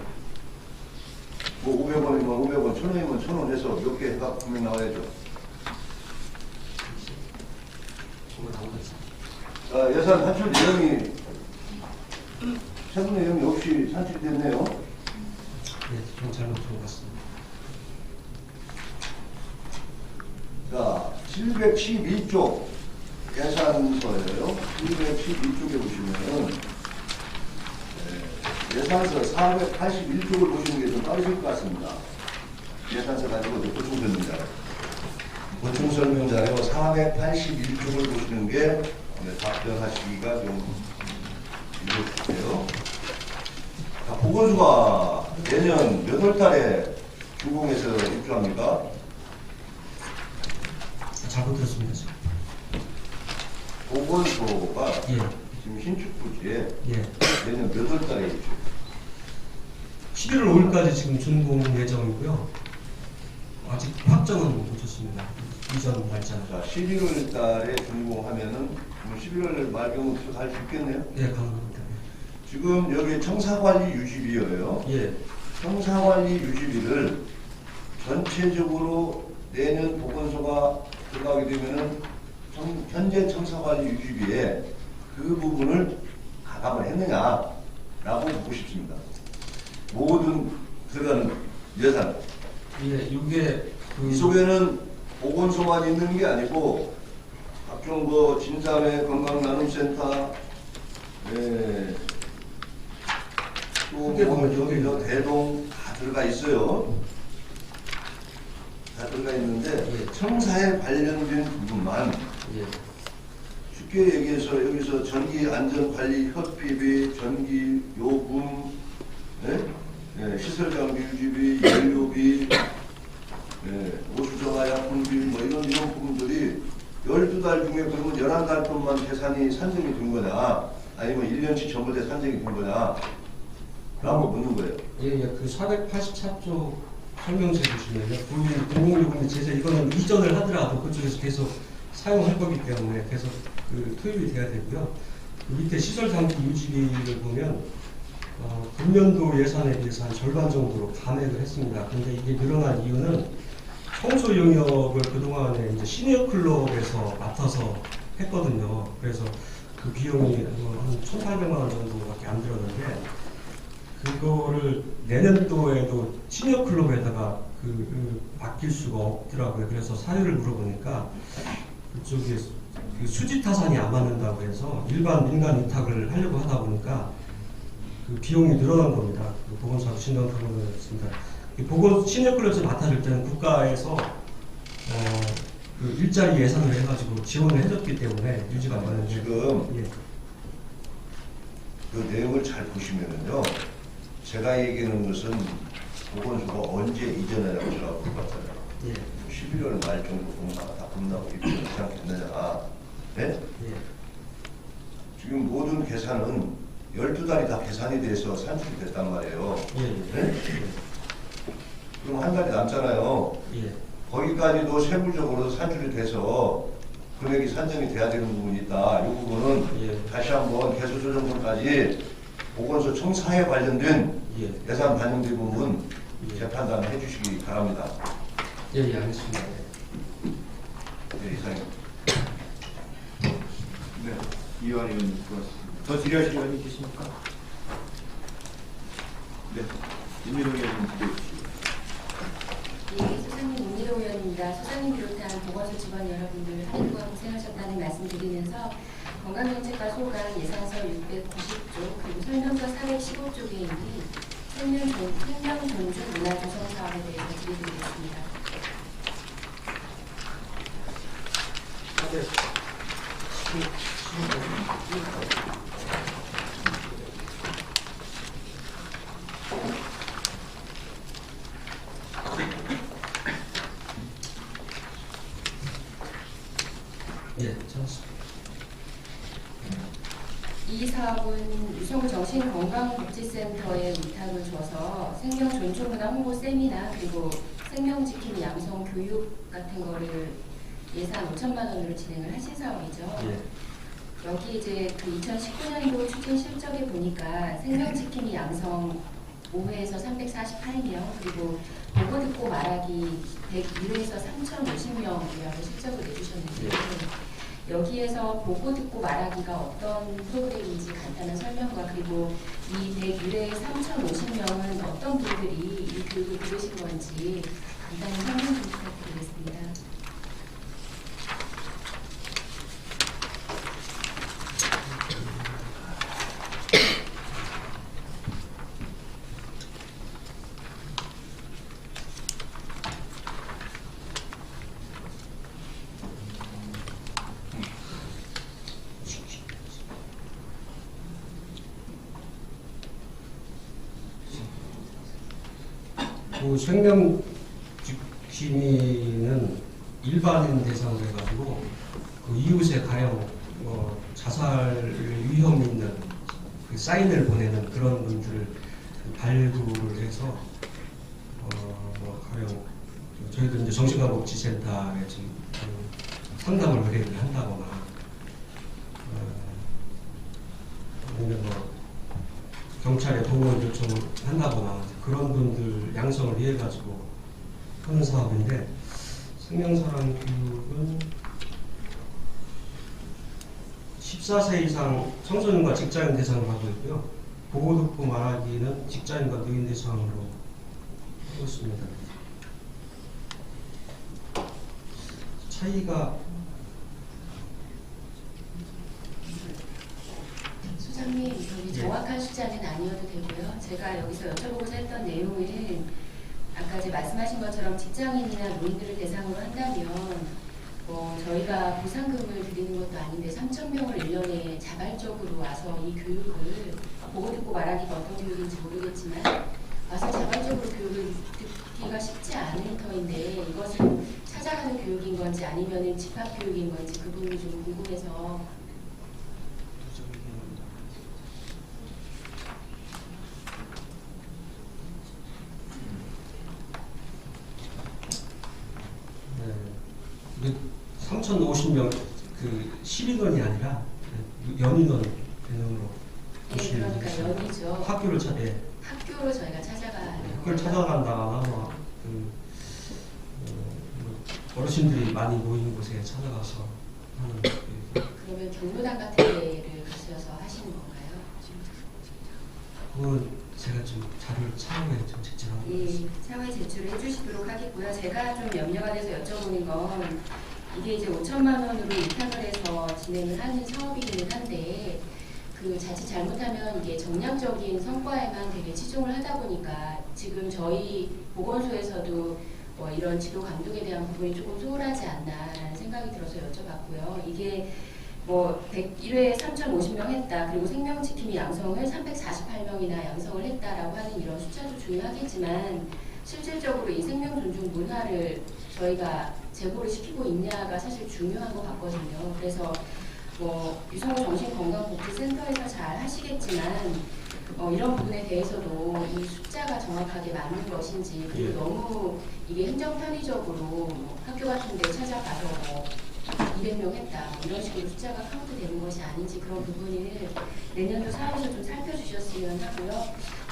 뭐 500원이면 500원, 1000원이면 1000원 해서 몇 개 해갖고 분명 나와야죠. 예산 산출 내용이 세부 내용이 없이 산출이 됐네요. 예, 좀 잘못 본 것 같습니다. 자, 712쪽 예산서예요. 712쪽에 보시면은 예산서 481쪽을 보시는 게 좀 빠르실 것 같습니다. 예산서 가지고 보충 설명자료. 보충 설명자료 481쪽을 보시는 게 답변하시기가 좀 이렇게요. 자, 보건소가 내년 몇 월 달에 준공해서 입주합니까? 잘못 들었습니다. 보건소가 예. 지금 신축부지에 예. 내년 몇 월 달에 입주? 11월 5일까지 지금 준공 예정이고요. 아직 확정은 못 줬습니다. 이전 날짜. 자, 11월 달에 준공하면은 11월 말경부터 할 수 있겠네요? 예, 가능합니다. 지금 여기 청사관리 유지비예요. 예. 청사관리 유지비를 전체적으로 내년 보건소가 들어가게 되면은 현재 청사관리 유지비에 그 부분을 가담을 했느냐라고 묻고 싶습니다. 모든 들어가는 예산. 예, 이게 이 속에는 보건소만 있는 게 아니고 각종 뭐 진삼회 건강나눔센터, 또뭐 여기 저 대동 다 들어가 있어요. 다 들어가 있는데 청사에 관련된 부분만 예. 쉽게 얘기해서 여기서 전기 안전관리 협회비, 전기 요금, 시설 장비 유지비, 연료비, 오수정화약품비 뭐 이런 부분들이 12달 중에 그러면 11달 동안 계산이 산정이 된 거냐 아니면 1년치 전부터 산정이 된 거냐 라고 묻는 거예요. 예, 그 484조 설명서 보시면요. 공공요금의 제재 이거는 이전을 하더라도 그쪽에서 계속 사용할 거기 때문에 계속 그 투입이 돼야 되고요. 그 밑에 시설 장비 유지비를 보면 금년도 예산에 비해서 한 절반 정도로 감액을 했습니다. 근데 이게 늘어난 이유는 청소 영역을 그동안에 이제 시니어 클럽에서 맡아서 했거든요. 그래서 그 비용이 한 1,800만 원 정도밖에 안 들었는데 그거를 내년도에도 시니어 클럽에다가 맡길 수가 없더라고요. 그래서 사유를 물어보니까 그쪽에 그 수지 타산이 안 맞는다고 해서 일반 민간 위탁을 하려고 하다 보니까 그 비용이 늘어난 겁니다. 그 보건소하고 신경 들어보겠습니다. 보건 시니어 클럽에서 맡아줄 때는 국가에서 그 일자리 예산을 해가지고 지원을 해줬기 때문에 유지가 안 되는데 지금 예. 그 내용을 잘 보시면은요. 제가 얘기하는 것은 보건소가 언제 이전하라고 제가 물어봤잖아요. 11월 말 정도 공사가 다 끝나고 있지 않겠느냐. 네? 예. 지금 모든 계산은 12달이 다 계산이 돼서 산출이 됐단 말이에요. 예. 네? 그럼 한 달이 남잖아요. 예. 거기까지도 세부적으로 산출이 돼서 금액이 산정이 돼야 되는 부분이 있다. 이 부분은 예. 다시 한번 개수조정분까지 보건소 청사에 관련된 예. 예산 반영된 부분 예. 재판단을 해주시기 바랍니다. 예, 예, 알겠습니다. 네, 이상입니다. 네, 이완 의원님 수고하셨습니다. 더 질의하실 의원님 계십니까? 네, 임미동 의원님 기대해 주시고. 예, 소장님 임미동 의원입니다. 소장님 비롯한 보건소 직원 여러분들 한주간 고생하셨다는 말씀 드리면서 건강정책과 소관 예산서 690조 그리고 설명서 415쪽에 있는 생명존중 문화조성 사업에 대해서 질의드리겠습니다. 예, 찾았습니다. 이 사업은 유성구 정신건강복지센터에 위탁을 줘서 생명존중문화 홍보 세미나 그리고 생명지킴이 양성 교육 같은 거를 예산 5천만 원으로 진행을 하신 사업이죠. 예. 여기 이제 그 2019년도 추진 실적에 보니까 생명지킴이 양성 5회에서 348명 그리고 보고 듣고 말하기 101회에서 3,050명이라고 실적을 내주셨는데 여기에서 보고 듣고 말하기가 어떤 프로그램인지 간단한 설명과 그리고 이 101회 3,050명은 어떤 분들이 이 교육을 들으신 건지 간단히 설명 좀 부탁드리겠습니다. 그 생명 지킴이는 일반인 대상으로 해가지고 그 이웃에 가령 자살 위험 있는 그 사인을 보내는 그런 분들을 발굴을 해서 가령 저희도 이제 정신건강복지센터에 지금 상담을 의뢰를 한다거나 아니면 경찰에 도움을 요청을 한다거나 그런 분들 양성을 위해 가지고 하는 사업인데 생명사랑 교육은 14세 이상 청소년과 직장인 대상으로 하고 있고요. 보고 듣고 말하기는 직장인과 노인 대상으로 하고 있습니다. 차이가 소장님, 여기 정확한 숫자는 아니어도 되고요. 제가 여기서 여쭤보고자 했던 내용은 아까 이제 말씀하신 것처럼 직장인이나 노인들을 대상으로 한다면 저희가 보상금을 드리는 것도 아닌데 3,000명을 1년에 자발적으로 와서 이 교육을 보고 듣고 말하기가 어떤 교육인지 모르겠지만 와서 자발적으로 교육을 듣기가 쉽지 않은 터인데 이것은 찾아가는 교육인 건지 아니면 집합 교육인 건지 그 부분이 좀 궁금해서 네. 3,050명 그 실인원이 아니라 연인원 개념으로 보시면 그러니까 되겠습니다. 연이죠. 학교를 학교로 저희가 찾아가는 학교를 찾아간다거나 어르신들이 많이 모이는 곳에 찾아가서 하는 그러면 경로당 같은 데를 가셔서 하시는 건가요? 그건 제가 좀 자료를 차후에 좀 제출하고 있습니다. 예, 차후에 제출을 해주시도록 하겠고요. 제가 좀 염려가 돼서 여쭤보는 건 이게 이제 5천만 원으로 위탁을 해서 진행을 하는 사업이기는 한데 그 자칫 잘못하면 이게 정량적인 성과에만 되게 치중을 하다 보니까 지금 저희 보건소에서도 이런 지도 감독에 대한 부분이 조금 소홀하지 않나라는 생각이 들어서 여쭤봤고요. 이게 101회에 3,050명 했다. 그리고 생명지킴이 양성을 348명이나 양성을 했다라고 하는 이런 숫자도 중요하겠지만 실질적으로 이 생명존중 문화를 저희가 제고를 시키고 있냐가 사실 중요한 것 같거든요. 그래서 뭐 유성구 정신건강복지센터에서 잘 하시겠지만 이런 부분에 대해서도 이 숫자가 정확하게 맞는 것인지 그리고 너무 이게 행정 편의적으로 뭐 학교 같은 데 찾아가서 뭐 200명 했다 이런 식으로 숫자가 카운트되는 것이 아닌지 그런 부분을 내년도 사업에서 좀 살펴주셨으면 하고요.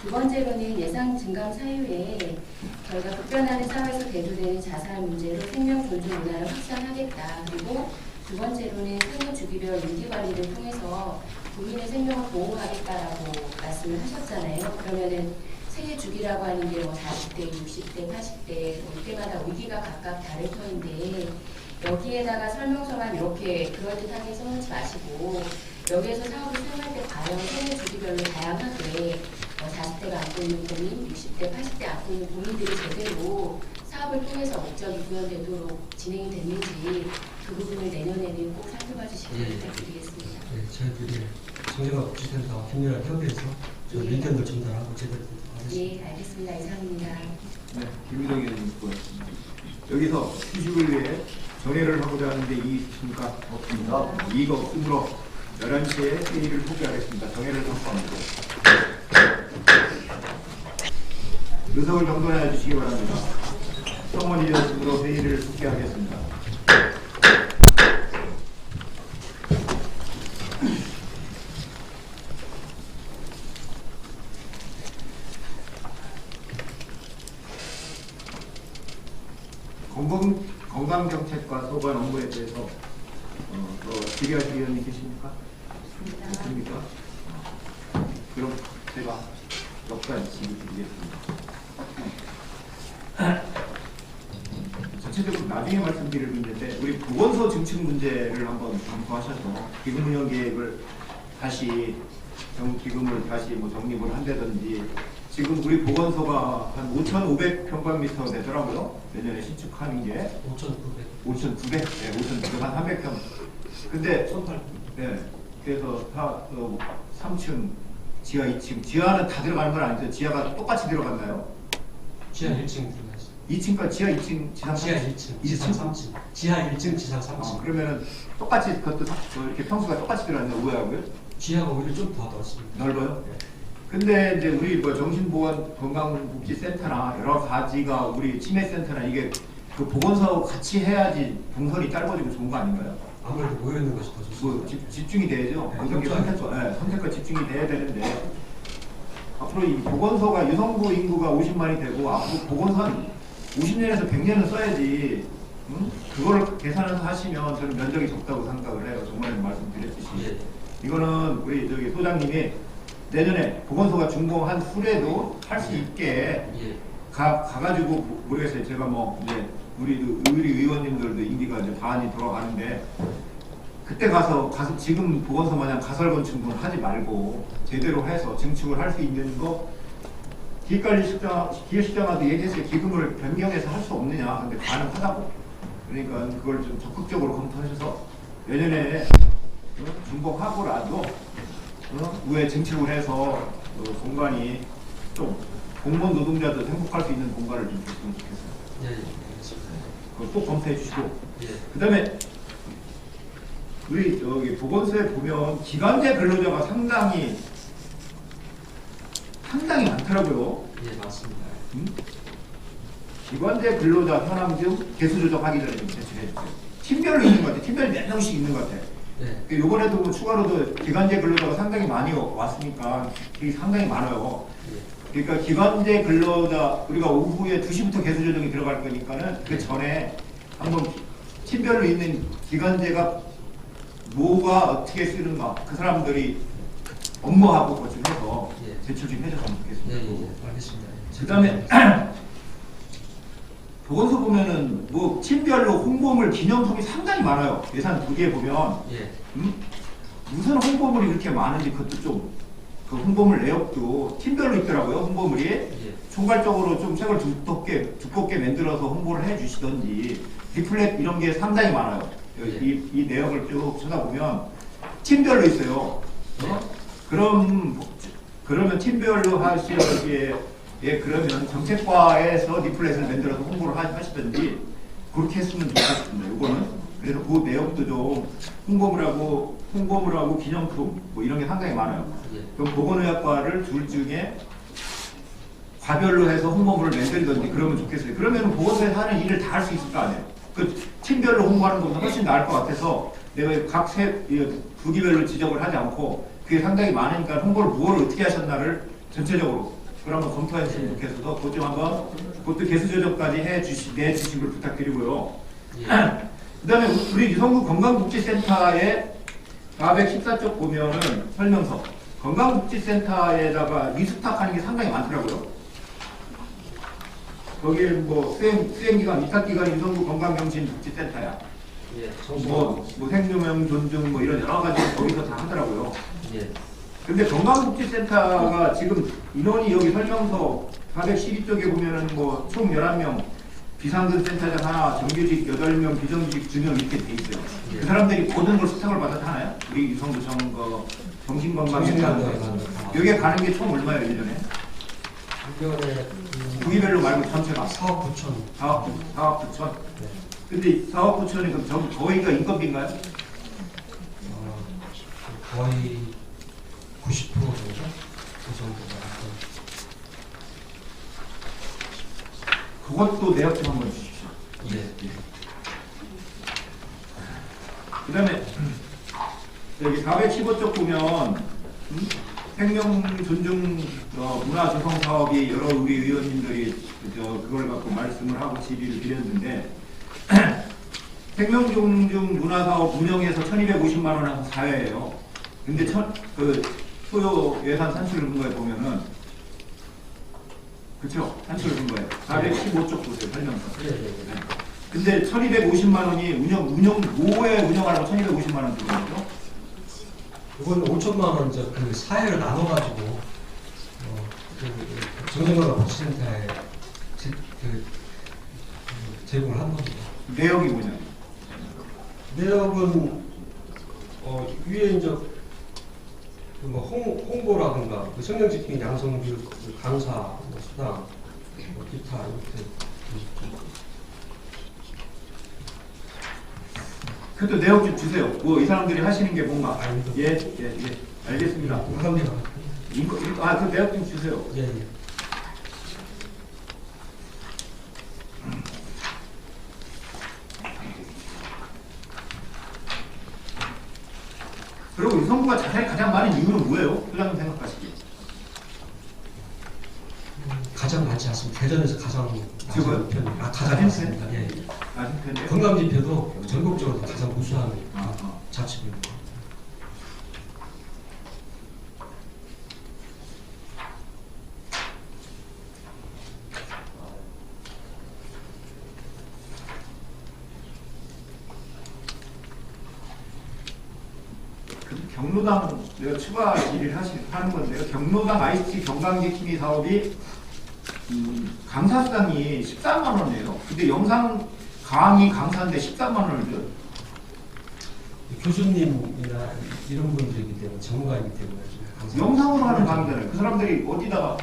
두 번째로는 예상 증감 사유에 저희가 급변하는 사회에서 대두되는 자살 문제로 생명 존중 문화를 확산하겠다. 그리고 두 번째로는 생애 주기별 인기 관리를 통해서 국민의 생명을 보호하겠다라고 말씀을 하셨잖아요. 그러면은 생애 주기라고 하는 게 뭐 40대, 60대, 80대 이때마다 위기가 각각 다를 터인데 여기에다가 설명서만 이렇게 그럴듯하게 써놓지 마시고 여기에서 사업을 수행할 때 과연 생애 주기별로 다양하게 40대가 안고 있는 고민, 60대, 80대 안고 있는 고민들이 제대로 사업을 통해서 목적이 구현되도록 진행이 됐는지 그 부분을 내년에는 꼭 살펴봐 주시길 부탁드리겠습니다. 네, 저희들이 정신건강복지센터 김연아 협의해서 저 의견을 전달하고 제대로 하겠습니다. 예, 알겠습니다. 이상입니다. 네, 김희동 의원님 수고하셨습니다. 여기서 휴식을 위해 정회를 하고자 하는데 이의 있습니까? 없습니다. 이의가 없으므로 11시에 회의를 포기하겠습니다. 정회를 선포합니다. 의석을 정돈해 주시기 바랍니다. 성원 이었으므로 회의를 포기하겠습니다. 건강정책과 소관 업무에 대해서 질의하실 의원님 계십니까? 있습니까? 그럼 제가 역간 질의드리겠습니다. 전체적으로 나중에 말씀드릴 문제인데 우리 보건소 증축 문제를 한번 검토하셔서 기금 운영 계획을 다시 기금을 다시 뭐 정립을 한다든지 지금 우리 보건소가 한 5,500평방미터 되더라고요. 내년에 신축하는 게 5,900, 네, 5,900, 한 300평. 근데 1,800. 네, 그래서 다 3층, 지하 2층, 지하는 다 들어가는 건 아니죠. 지하가 똑같이 들어갔나요? 지하 1층 들어가죠. 2층까지 지하 2층, 지상 3층. 지하 1층, 지상 3층. 지하 1층, 지상 3층. 그러면은 똑같이 그것도 이렇게 평수가 똑같이 들어갔나요? 우회하고요? 지하가 오히려 좀 더 넓습니다. 넓어요? 근데 이제 우리 뭐 정신보건 건강복지센터나 여러 가지가 우리 치매센터나 이게 그 보건소 같이 해야지 동선이 짧아지고 좋은 거 아닌가요? 아무래도 모여 있는 것이 더 좋습니다. 뭐 집중이 돼야죠. 네, 관계 선택과 집중이 돼야 되는데 앞으로 이 보건소가 유성구 인구가 50만이 되고 앞으로 보건소 한 50년에서 100년은 써야지. 그걸 계산해서 하시면 저는 면적이 적다고 생각을 해요. 정말 말씀드렸듯이. 예. 이거는 우리 저기 소장님이 내년에 보건소가 준공한 후에도 할 수 있게 예. 가가지고 모르겠어요. 제가 뭐 이제 우리 의원님들도 임기가 이제 반이 돌아가는데 그때 가서 지금 보건소 마냥 가설건축은 하지 말고 제대로 해서 증축을 할 수 있는 거 기획실장한테 얘기했어요. 기금을 변경해서 할 수 없느냐. 근데 가능하다고. 그러니까 그걸 좀 적극적으로 검토하셔서 내년에 준공하고라도 우회 증축을 해서 공간이 좀 공무원 노동자도 행복할 수 있는 공간을 좀 줬으면 좋겠어요. 예, 알겠습니다. 그걸 꼭 검토해 주시고 예. 그 다음에 우리 저기 보건소에 보면 기간제 근로자가 상당히 많더라고요. 예, 맞습니다. 기관제 근로자 현황 중 개수 조정하기 전에 좀 제출해 주세요. 팀별로 있는 것 같아요. 팀별로 몇 명씩 있는 것 같아요. 네. 이번에도 뭐 추가로도 기관제 근로자가 상당히 많이 왔으니까 이게 상당히 많아요. 그러니까 기관제 근로자 우리가 오후에 2시부터 개수 조정이 들어갈 거니까는 그 전에 한번 팀별로 있는 기관제가 뭐가 어떻게 쓰는가 그 사람들이 업무하고 그것 좀 해서 제출 좀 해줬으면 좋겠습니다. 네, 알겠습니다. 그 다음에 보건소 보면은 뭐 팀별로 홍보물 기념품이 상당히 많아요. 예산 2개 보면 예. 무슨 홍보물이 그렇게 많은지 그것도 좀 그 홍보물 내역도 팀별로 있더라고요. 홍보물이 총괄적으로 좀 책을 두껍게 만들어서 홍보를 해주시던지 리플렛 이런 게 상당히 많아요. 이 내역을 쭉 쳐다보면 팀별로 있어요. 그러면 팀별로 하시기에 그러면 정책과에서 리플렛을 만들어서 홍보를 하시든지 그렇게 했으면 좋겠습니다. 이거는 그래서 그 내용도 좀 홍보물 하고 기념품 뭐 이런 게 상당히 많아요. 그럼 보건의학과를 둘 중에 과별로 해서 홍보물을 만들든지 그러면 좋겠어요. 그러면 보건소에서 하는 일을 다 할 수 있을 거 아니에요. 그 팀별로 홍보하는 것보다 훨씬 나을 것 같아서 내가 각 부기별로 지적을 하지 않고 그게 상당히 많으니까 홍보를 뭘 어떻게 하셨나를 전체적으로 그걸 한번 검토했으면 좋겠어서 그것 좀 한번 그것도 개수 조정까지 내주시길 부탁드리고요. 그 다음에 우리 유성구 건강복지센터에 414쪽 보면은 설명서 건강복지센터에다가 리스탁하는 게 상당히 많더라고요. 거기에 뭐 수행기관, 위탁기관 유성구 건강정신복지센터야. 예, 뭐 생명명 존중 뭐 이런 여러 가지 거기서 다 하더라고요. 예. 근데 건강복지센터가 지금 인원이 여기 설명서 412쪽에 보면은 뭐 총 11명, 비상근 센터장 하나, 정규직 8명, 비정규직 2명 이렇게 돼 있어요. 예. 그 사람들이 모든 걸 수탁을 받아서 하나요? 우리 유성구청 정신건강센터 여기에 가는 게 총 얼마예요, 1년에? 1년에 부기별로 말고 전체가 4억 9천. 4억 9천. 근데 4억 9천이 그럼 전부 거의가 인건비인가요? 거의 90% 정도? 그 정도가. 그것도 내역 좀 한번 주십시오. 예. 그 다음에 여기 415쪽 보면 생명 존중 문화 조성 사업이 여러 우리 의원님들이 그걸 갖고 말씀을 하고 질의를 드렸는데 생명 존중 문화 사업 운영에서 1,250만 원은 사회예요. 근데 소요 예산 산출을 본 거에 보면은 그렇죠? 산출을 본 거예요. 415쪽 보세요 설명서. 근데 1,250만 원이 뭐에 운영하라고 1,250만 원 들어갔죠? 이건 5천만 원 그 사회를 나눠가지고 정신건강복지센터에 제공을 한 겁니다. 내역이 뭐냐? 내역은 위에 이제 뭐 홍보라든가 그 성경지킴이 양성교육 강사 뭐 수당 뭐 기타 이렇게. 그것도 내역 좀 주세요. 뭐 이 사람들이 하시는 게 뭔가. 아닙니다. 예. 알겠습니다. 감사합니다. 그 내역 좀 주세요. 예. 그리고 유성구가 자살이 가장 많은 이유는 뭐예요? 소장님 생각하시기에. 가장 많지 않습니다. 대전에서 가장 지금요? 낮은 편이 가장 낮은 많습니다. 예. 낮은 편이에요? 건강지표도 전국적으로 가장 우수한 아. 자치구입니다. 경로당 내가 추가 질의를 하는 건데요. 경로당 ICT 경강지킴이 사업이 강사수당이 13만 원이에요. 근데 영상 강의 강사인데 13만 원을 줘요. 교수님이나 이런 분들이기 때문에 전문가이기 때문에 항상 영상으로 하는 강의잖아요. 그 사람들이 어디다가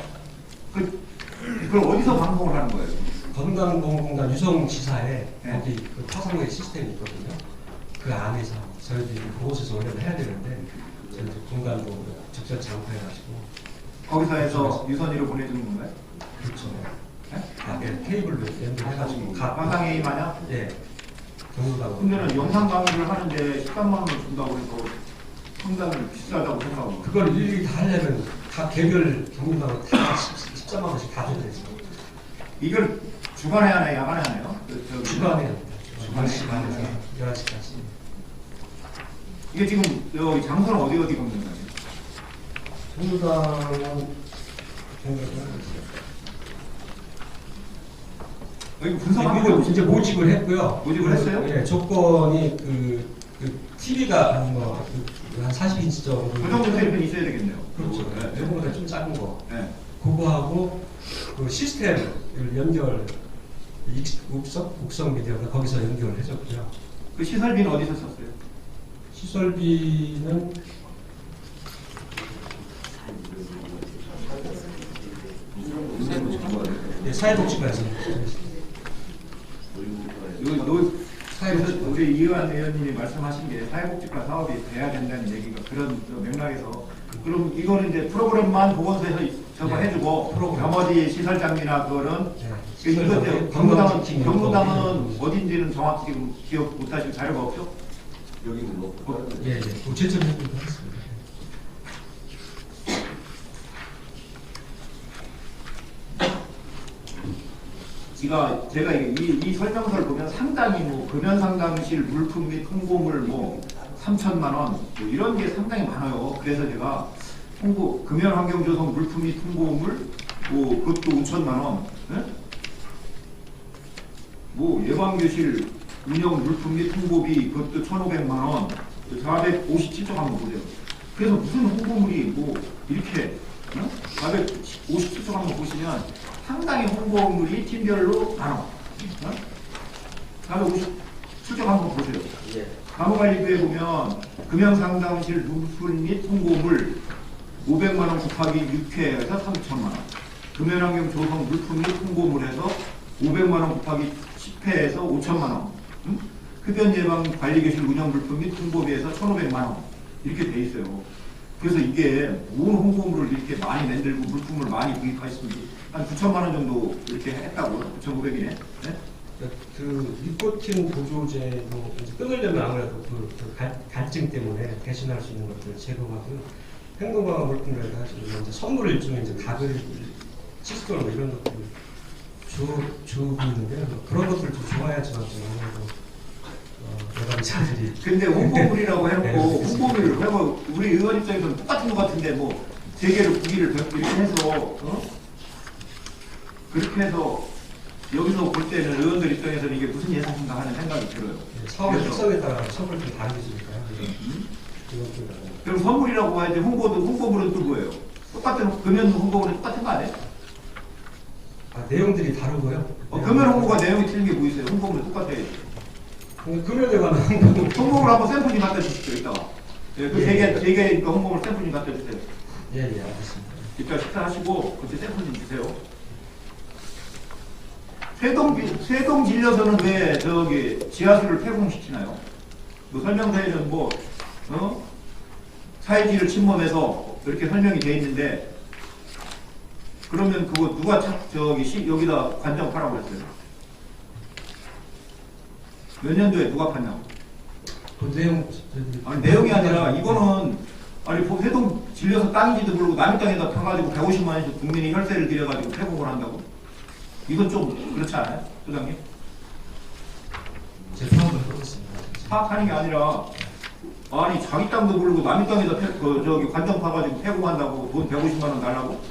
그걸 어디서 방송을 하는 거예요? 건강보험공단 유성지사에 네. 거기 그 화상의 시스템이 있거든요. 그 안에서 저희들이 그곳에서 원래는 해야 되는데 저희들 공간도 적절치 않고 해가지고 거기서 해서 유선이로 보내주는 건가요? 그렇죠. 네? 네, 테이블로 연결해가지고 화상회의 마냥? 예. 경로당. 근데는 영상 강의를 하는데 13만 원을 준다고 해서 상당히 비싸다고 생각하고. 그걸 일일이 다 하려면 다 개별 경로당을 다 13만 원씩 다 줘야 돼서 이걸 주간에 하나요? 야간에 하나요? 주간에 합니다. 주간에? 10시간에서 11시까지. 이게 지금 여기 장소는 어디 걷는 거예요? 경로당은 여기 분석하는 이거 거 이제 모집을 했고요. 모집을 했어요? 예, 조건이 그 TV가 한 40인치 정도. 그 정도 테이프는 있어야 되겠네요. 그렇죠. 네. 이거보다 좀 작은 거. 네. 그거하고 그 시스템을 연결, 국성 미디어가 거기서 연결을 해줬고요. 그 시설비는 어디서 썼어요? 시설비는 사회복지과에서 그래서 우리 이완 의원님이 말씀하신 게 사회복지과 사업이 돼야 된다는 얘기가 그런 맥락에서 그럼 이거는 이제 프로그램만 보건소에서 저거 네. 해주고 프로그램. 나머지 시설 장비나 그거는 네. 이거 이제 건강지킴이 경로당은 어딘지는 정확히 지금 기억 못하실 자료가 없죠? 여기는 뭐 예, 예. 구체적인 부분 하겠습니다. 제가 이 설명서를 보면 상당히 뭐 금연 상담실 물품 및 홍보물 뭐 3천만 원 뭐 이런 게 상당히 많아요. 그래서 제가 금연 환경 조성 물품 및 홍보물 뭐 그것도 5천만 원, 예? 뭐 예방교실 운영 물품 및 홍보비 그것도 1,500만 원, 457조 한번 보세요. 그래서 무슨 홍보물이 뭐 이렇게 457조 한번 보시면 상당히 홍보물이 팀별로 많아. 457조 한번 보세요. 간호관리부에 보면 금연상담실 물품 및 홍보물 500만 원 곱하기 6회에서 3천만 원. 금연환경 조성 물품 및 홍보물에서 500만 원 곱하기 10회에서 5천만 원. 흡연 예방 관리교실 운영 물품 및 홍보비에서 1,500만 원. 이렇게 돼 있어요. 그래서 이게 뭔 홍보물을 이렇게 많이 만들고 물품을 많이 구입하셨는지 한 9천만 원 정도 이렇게 했다고요? 9,500이네. 네? 그 니코틴 보조제도 이제 끊으려면 아무래도 그 갈증 때문에 대신할 수 있는 것들을 제공하고요. 행동강화 물품을 가지고 이제 선물 일종의 이제 각을 칫솔 뭐 이런 것들을 주고 있는데요. 그런 것들을 좀 좋아야지만 좀 아무래도 예방자들이 근데 홍보물이라고 해놓고 네, 홍보물을 해고 우리 의원 입장에서는 똑같은 것 같은데 뭐 3개를 9개를 이렇게 해서 그렇게 해서 여기서 볼 때는 의원들 입장에서는 이게 무슨 예산인가 하는 생각이 들어요. 사업의 그래서 특성에 따라 선물이 좀 다르니까요. 그럼 선물이라고 해야지 홍보물은 또 뭐예요? 똑같은 금연 홍보물은 똑같은 거 아니에요? 내용들이 다르고요. 금연 홍보가 내용이 틀린 게 뭐 있어요? 홍보물은 똑같아요. 금연에 관한 홍보물 한번 샘플 좀 갖다 주십시오. 이따가. 예, 그 예. 3개 홍보물 샘플 좀 갖다 주세요. 예, 알겠습니다. 이따 식사하시고 그때 샘플 좀 주세요. 세동 질려서는 왜 저기 지하수를 폐공시키나요? 그 설명서에는 뭐 사회지를 침범해서 이렇게 설명이 돼 있는데 그러면 그거 누가 여기다 관정파라고 했어요? 몇 년도에 누가 팠냐고? 그 내용 아니 내용이 아니라 이거는 세동 질려서 땅인지도 모르고 남의 땅에다 타가지고 150만 원씩 국민이 혈세를 들여가지고 폐공을 한다고? 이건 좀 그렇지 않아요? 소장님? 제 파악을 해보겠습니다. 파악하는 게 아니라 아니 자기 땅도 모르고 남의 땅에다 관정 파가지고 폐공한다고 돈 150만 원 달라고?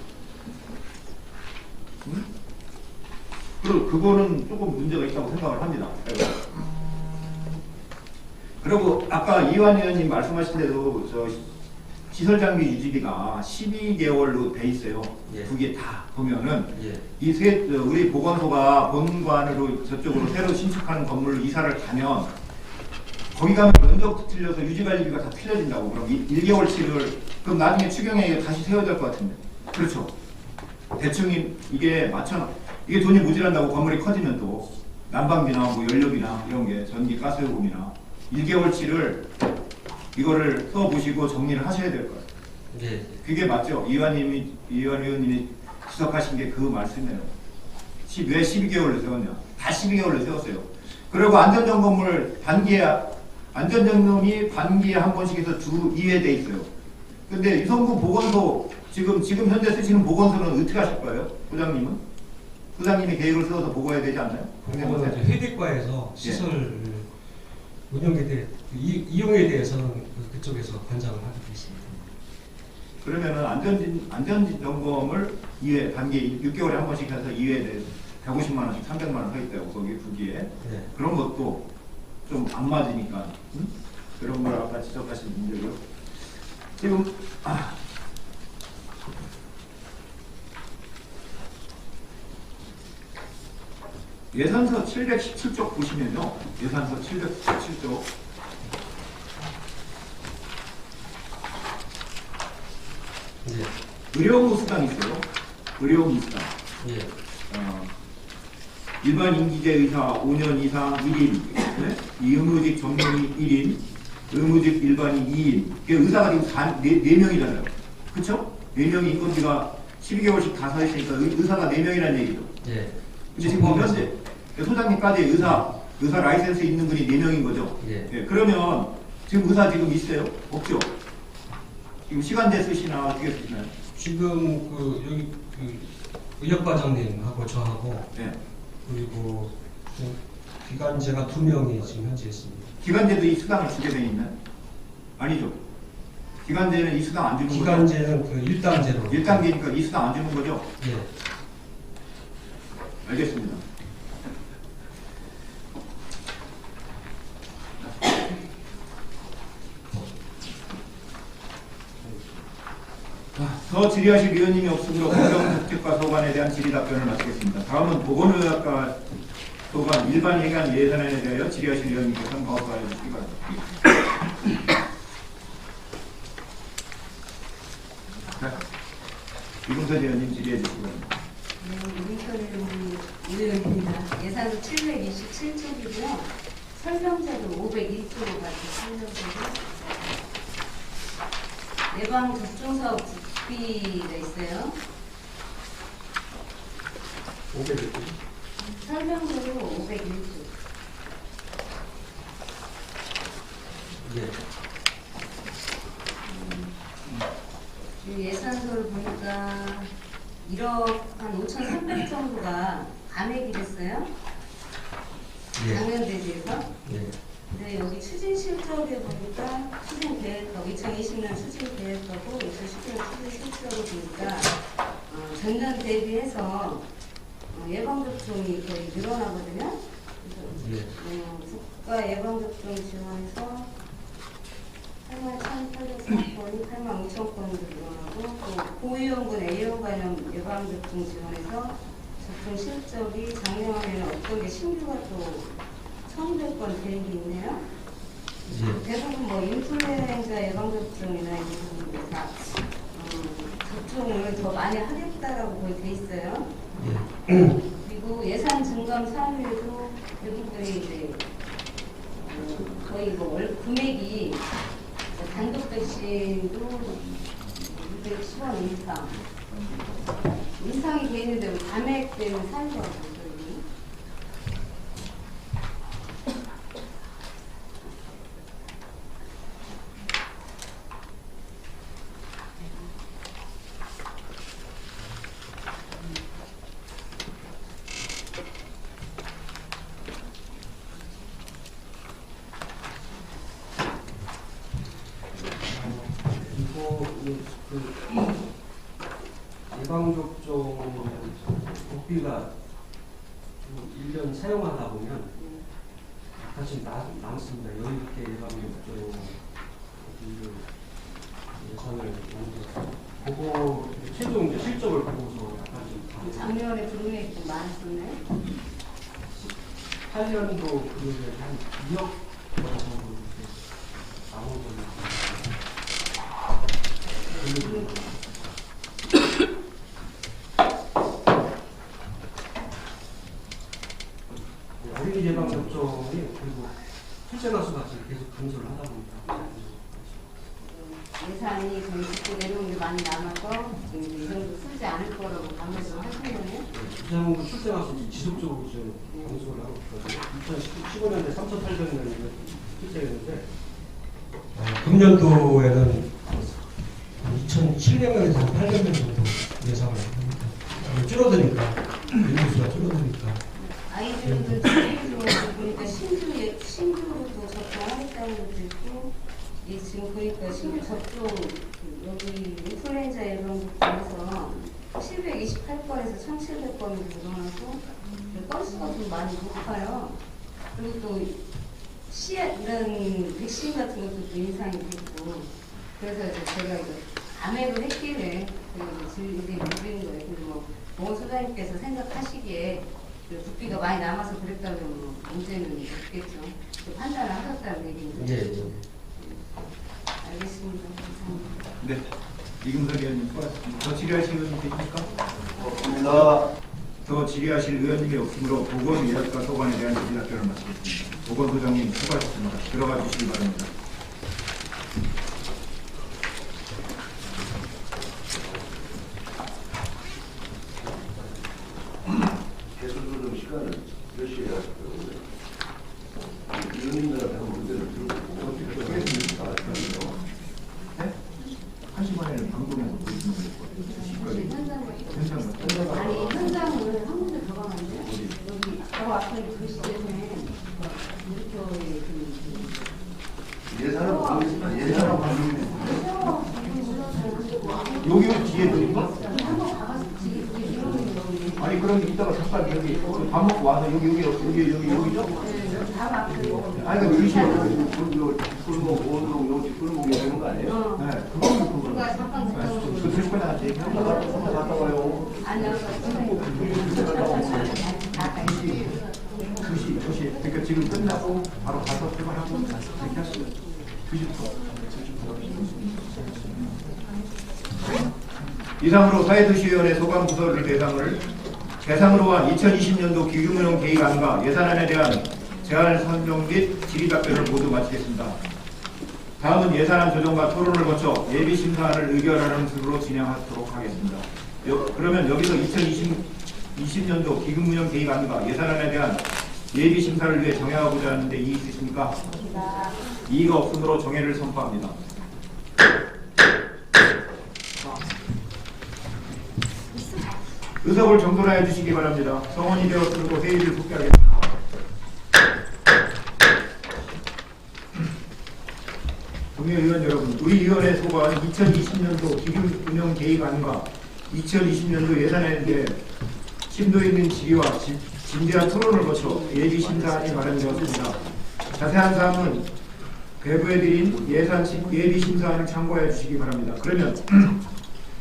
응? 그거는 조금 문제가 있다고 생각을 합니다. 그리고 아까 이완 의원님 말씀하신 대로 시설 장비 유지비가 12개월로 돼 있어요. 예. 그게 다 보면은 예. 우리 보건소가 본관으로 저쪽으로 새로 신축하는 건물로 이사를 가면 거기 가면 면적 틀려서 유지관리비가 다 틀려진다고. 그럼 1개월치를 그럼 나중에 추경에 다시 세워야 될 것 같은데. 그렇죠. 대충 이게 이게 돈이 모자란다고 건물이 커지면 또 난방비나 뭐 연료비나 이런 게 전기 가스요금이나 1개월치를 이거를 써보시고 정리를 하셔야 될 거예요. 예. 그게 맞죠? 이완 의원님이 지적하신 게 그 말씀이에요. 왜 12개월로 세웠냐? 다 12개월로 세웠어요. 그리고 안전점검이 반기에 한 번씩 해서 2회 돼 있어요. 근데 유성구 보건소 지금 현재 쓰시는 보건소는 어떻게 하실 거예요? 부장님은? 부장님이 계획을 세워서 보고해야 되지 않나요? 그거는 회계과에서 시설 운영에 대해 이용에 대해서는 그쪽에서 관장을 하게 있습니다. 그러면은 안전 점검을 2회 단기 6개월에 한 번씩 해서 2회에 대해서 150만 원씩 300만 원 서 있다고 거기 부기에 네. 그런 것도 좀 안 맞으니까 그런 걸 아까 지적하신 문제고요. 지금 예산서 717쪽 보시면요. 예산서 717쪽 예. 의료무 수당 있어요. 의료무 수당. 예. 일반 임기제 의사 5년 이상 1인, 네? 이 의무직 전문의 1인, 의무직 일반인 2인. 의사가 지금 4명이잖아요. 그쵸? 4명이 인건비가 12개월씩 다 사있으니까 의사가 4명이라는 얘기죠. 예. 근데 지금 현재 소장님까지 의사 라이센스 있는 분이 4명인 거죠. 예. 그러면 지금 의사 지금 있어요? 없죠? 지금 시간제 쓰시나 어떻게 쓰시나요? 지금 여기 의학과장님하고 저하고 네. 그리고 기간제가 2명이 지금 현재 있습니다. 기간제도 이 수당을 주게 돼 있나요? 아니죠. 기간제는 이 수당 안 주는 거죠? 기간제는 1단제로 1단계니까 이 수당 안 주는 거죠? 예. 알겠습니다. 더 질의하실 위원님이 없으므로 건강국제과 소관에 대한 질의 답변을 마치겠습니다. 다음은 보건의학과 소관 일반 행안 예산안에 대하여 질의하실 위원님께서 마법하여 주시기 바랍니다. 이금선 의원님 질의해 주시기 바랍니다. 네, 의원입니다. 예산은 727쪽이고요. 설명자도 501쪽으로 가지고 설명자도 예방 접종 사업 국비가 있어요. 500일. 설명자도 501쪽. 예. 예산서를 보니까 1억 한 5,300 정도가 감액이 됐어요. 예. 작년 대비해서. 예. 근데 여기 추진 실적에 보니까 추진 계획법 2020년 추진 계획법고 2019년 추진 실적을 보니까 전년 대비해서 예방접종이 거의 늘어나거든요. 그래서 국가 예방접종 지원에서 81,804건이 85,000건으로 늘어나고 또 고위험군 A형 감염 예방접종 지원에서 접종 실적이 작년에는 어떤 게 신규가 또 1,100건 계획이 있네요. 예. 대부분 뭐 인플루엔자 예방접종이나 이런 다 접종을 더 많이 하겠다라고 거의 돼 있어요. 예. 그리고 예산 증감 사유에도 대부분이 이제 거의 뭐 금액이 단독 백신도 610원 인상이 돼 있는데 감액되는 사유가 없어요. 예방접종 복비가 1년 사용하다 보면 약간씩 남습니다. 여유 있게 예방접종 예산을 만들어서 보고 최종 이제 실적을 보고서 약간 좀 작년에 금액이 좀 많았었네. 8년도 금액에 한 2억 원 정도 이렇게 남은 걸로. 어린이 예방 접종이 그리고 출생아 수가 지금 계속 감소를 하다 보니까 예산이 거의 듣고 내려온 게 많이 남아서 지금 이 정도 쓰지 않을 거라고 감독을 하시네요. 부산구 출생아 수 지속적으로 지금 감소를 하고 있거든요. 2015년에 3,800명이 출생했는데 금년도에는 2,700명에서 800명 정도 예상을 합니다. 줄어드니까 인구수가 줄어드니까. 아이들도 지금 보니까 신규로도 접종하겠다는 것도 있고, 지금 보니까 신규 접종 여기 인플루엔자 예방접종에서 728건에서 1,700건으로 늘어나서 건수가 좀 많이 높아요. 그리고 또 이런 백신 같은 것도 또 인상이 됐고, 그래서 이제 제가 이거 감액을 했길래 질문이 드리는 거예요. 근데 뭐 보건소장님께서 생각하시기에 국비가 많이 남아서 그랬다면 뭐 문제는 없겠죠. 판단을 하셨다는 얘기인데. 네. 알겠습니다. 감사합니다. 네. 이금선 의원님 수고하셨습니다. 더 질의하실 의원님 계십니까? 없습니다. 더 질의하실 의원님이 없으므로 보건 예약과 소관에 대한 질의답변을 마치겠습니다. 보건소장님 수고하셨습니다. 들어가 주시기 바랍니다. 해설조정 시간을 몇 시에 하실까요? 의원님들한테 한 문제를 들어보고 어떻게 하겠습니까? 네? 1시간에는 방송에서 보여주는 거예요. 아니 현장을 한 군데 더 가면 안 돼요? 여기 바로 앞에 그 시대에 예산은 모르겠지만 예산은 모르겠지만 여기 뒤에 드린가? 아니 그럼 이따가 잠깐 여기 밥 먹고 와서 여기죠? 아니 그 2시에 꿀목, 오운동, 용지 꿀목이 되는 거 아니에요? 네, 그거는 그러니까 잠깐 그 들고나한테 혼자 갔다 와요. 아니요. 2시. 그러니까 지금 끝나고 바로 가서 출발하고 이렇게 하시죠. 2시부터. 이상으로 사회도시위원회 소관부서를 대상으로 한 2020년도 기금운용 계획안과 예산안에 대한 제안 선정 및 질의답변을 모두 마치겠습니다. 다음은 예산안 조정과 토론을 거쳐 예비심사안을 의결하는 순으로 진행하도록 하겠습니다. 그러면 여기서 2020년도 기금운용 계획안과 예산안에 대한 예비심사를 위해 정해하고자 하는데 이의 있으십니까? 이의가 없으므로 정해를 선포합니다. 의석을 정돈하여 주시기 바랍니다. 성원이 되었으므로 회의를 속개하겠습니다. 동의의원 여러분, 우리 위원회 소관 2020년도 기금운용 계획안과 2020년도 예산에 대해 심도 있는 질의와 진지한 토론을 거쳐 예비심사안이 마련되었습니다. 자세한 사항은 배부해드린 예비심사안을 참고해 주시기 바랍니다. 그러면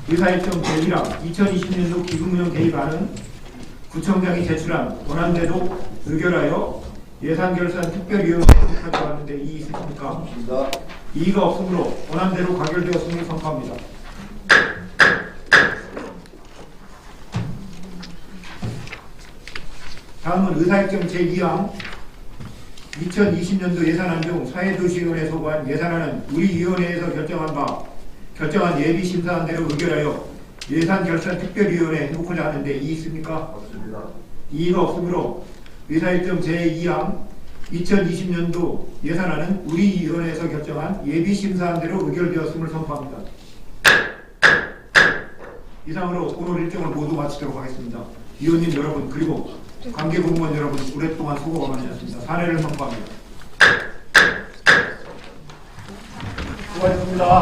의사일정 제1항 2020년도 기금운용 계획안은 구청장이 제출한 권한대로 의결하여 예산결산 특별위원회에 속하지 않는데 이의 있으십니까? 이의가 없으므로 권한대로 가결되었음을 선포합니다. 다음은 의사일정 제2항 2020년도 예산안 중 사회도시위원회 소관 예산안은 우리 위원회에서 결정한 예비심사안대로 의결하여 예산결산특별위원회에 해놓고자 하는데 이의 있습니까? 맞습니다. 이의가 없으므로 의사일정 제2항 2020년도 예산안은 우리 위원회에서 결정한 예비심사안대로 의결되었음을 선포합니다. 이상으로 오늘 일정을 모두 마치도록 하겠습니다. 위원님 여러분 그리고 관계공무원 여러분 오랫동안 수고가 많으셨습니다. 사례를 선포합니다. 수고하셨습니다.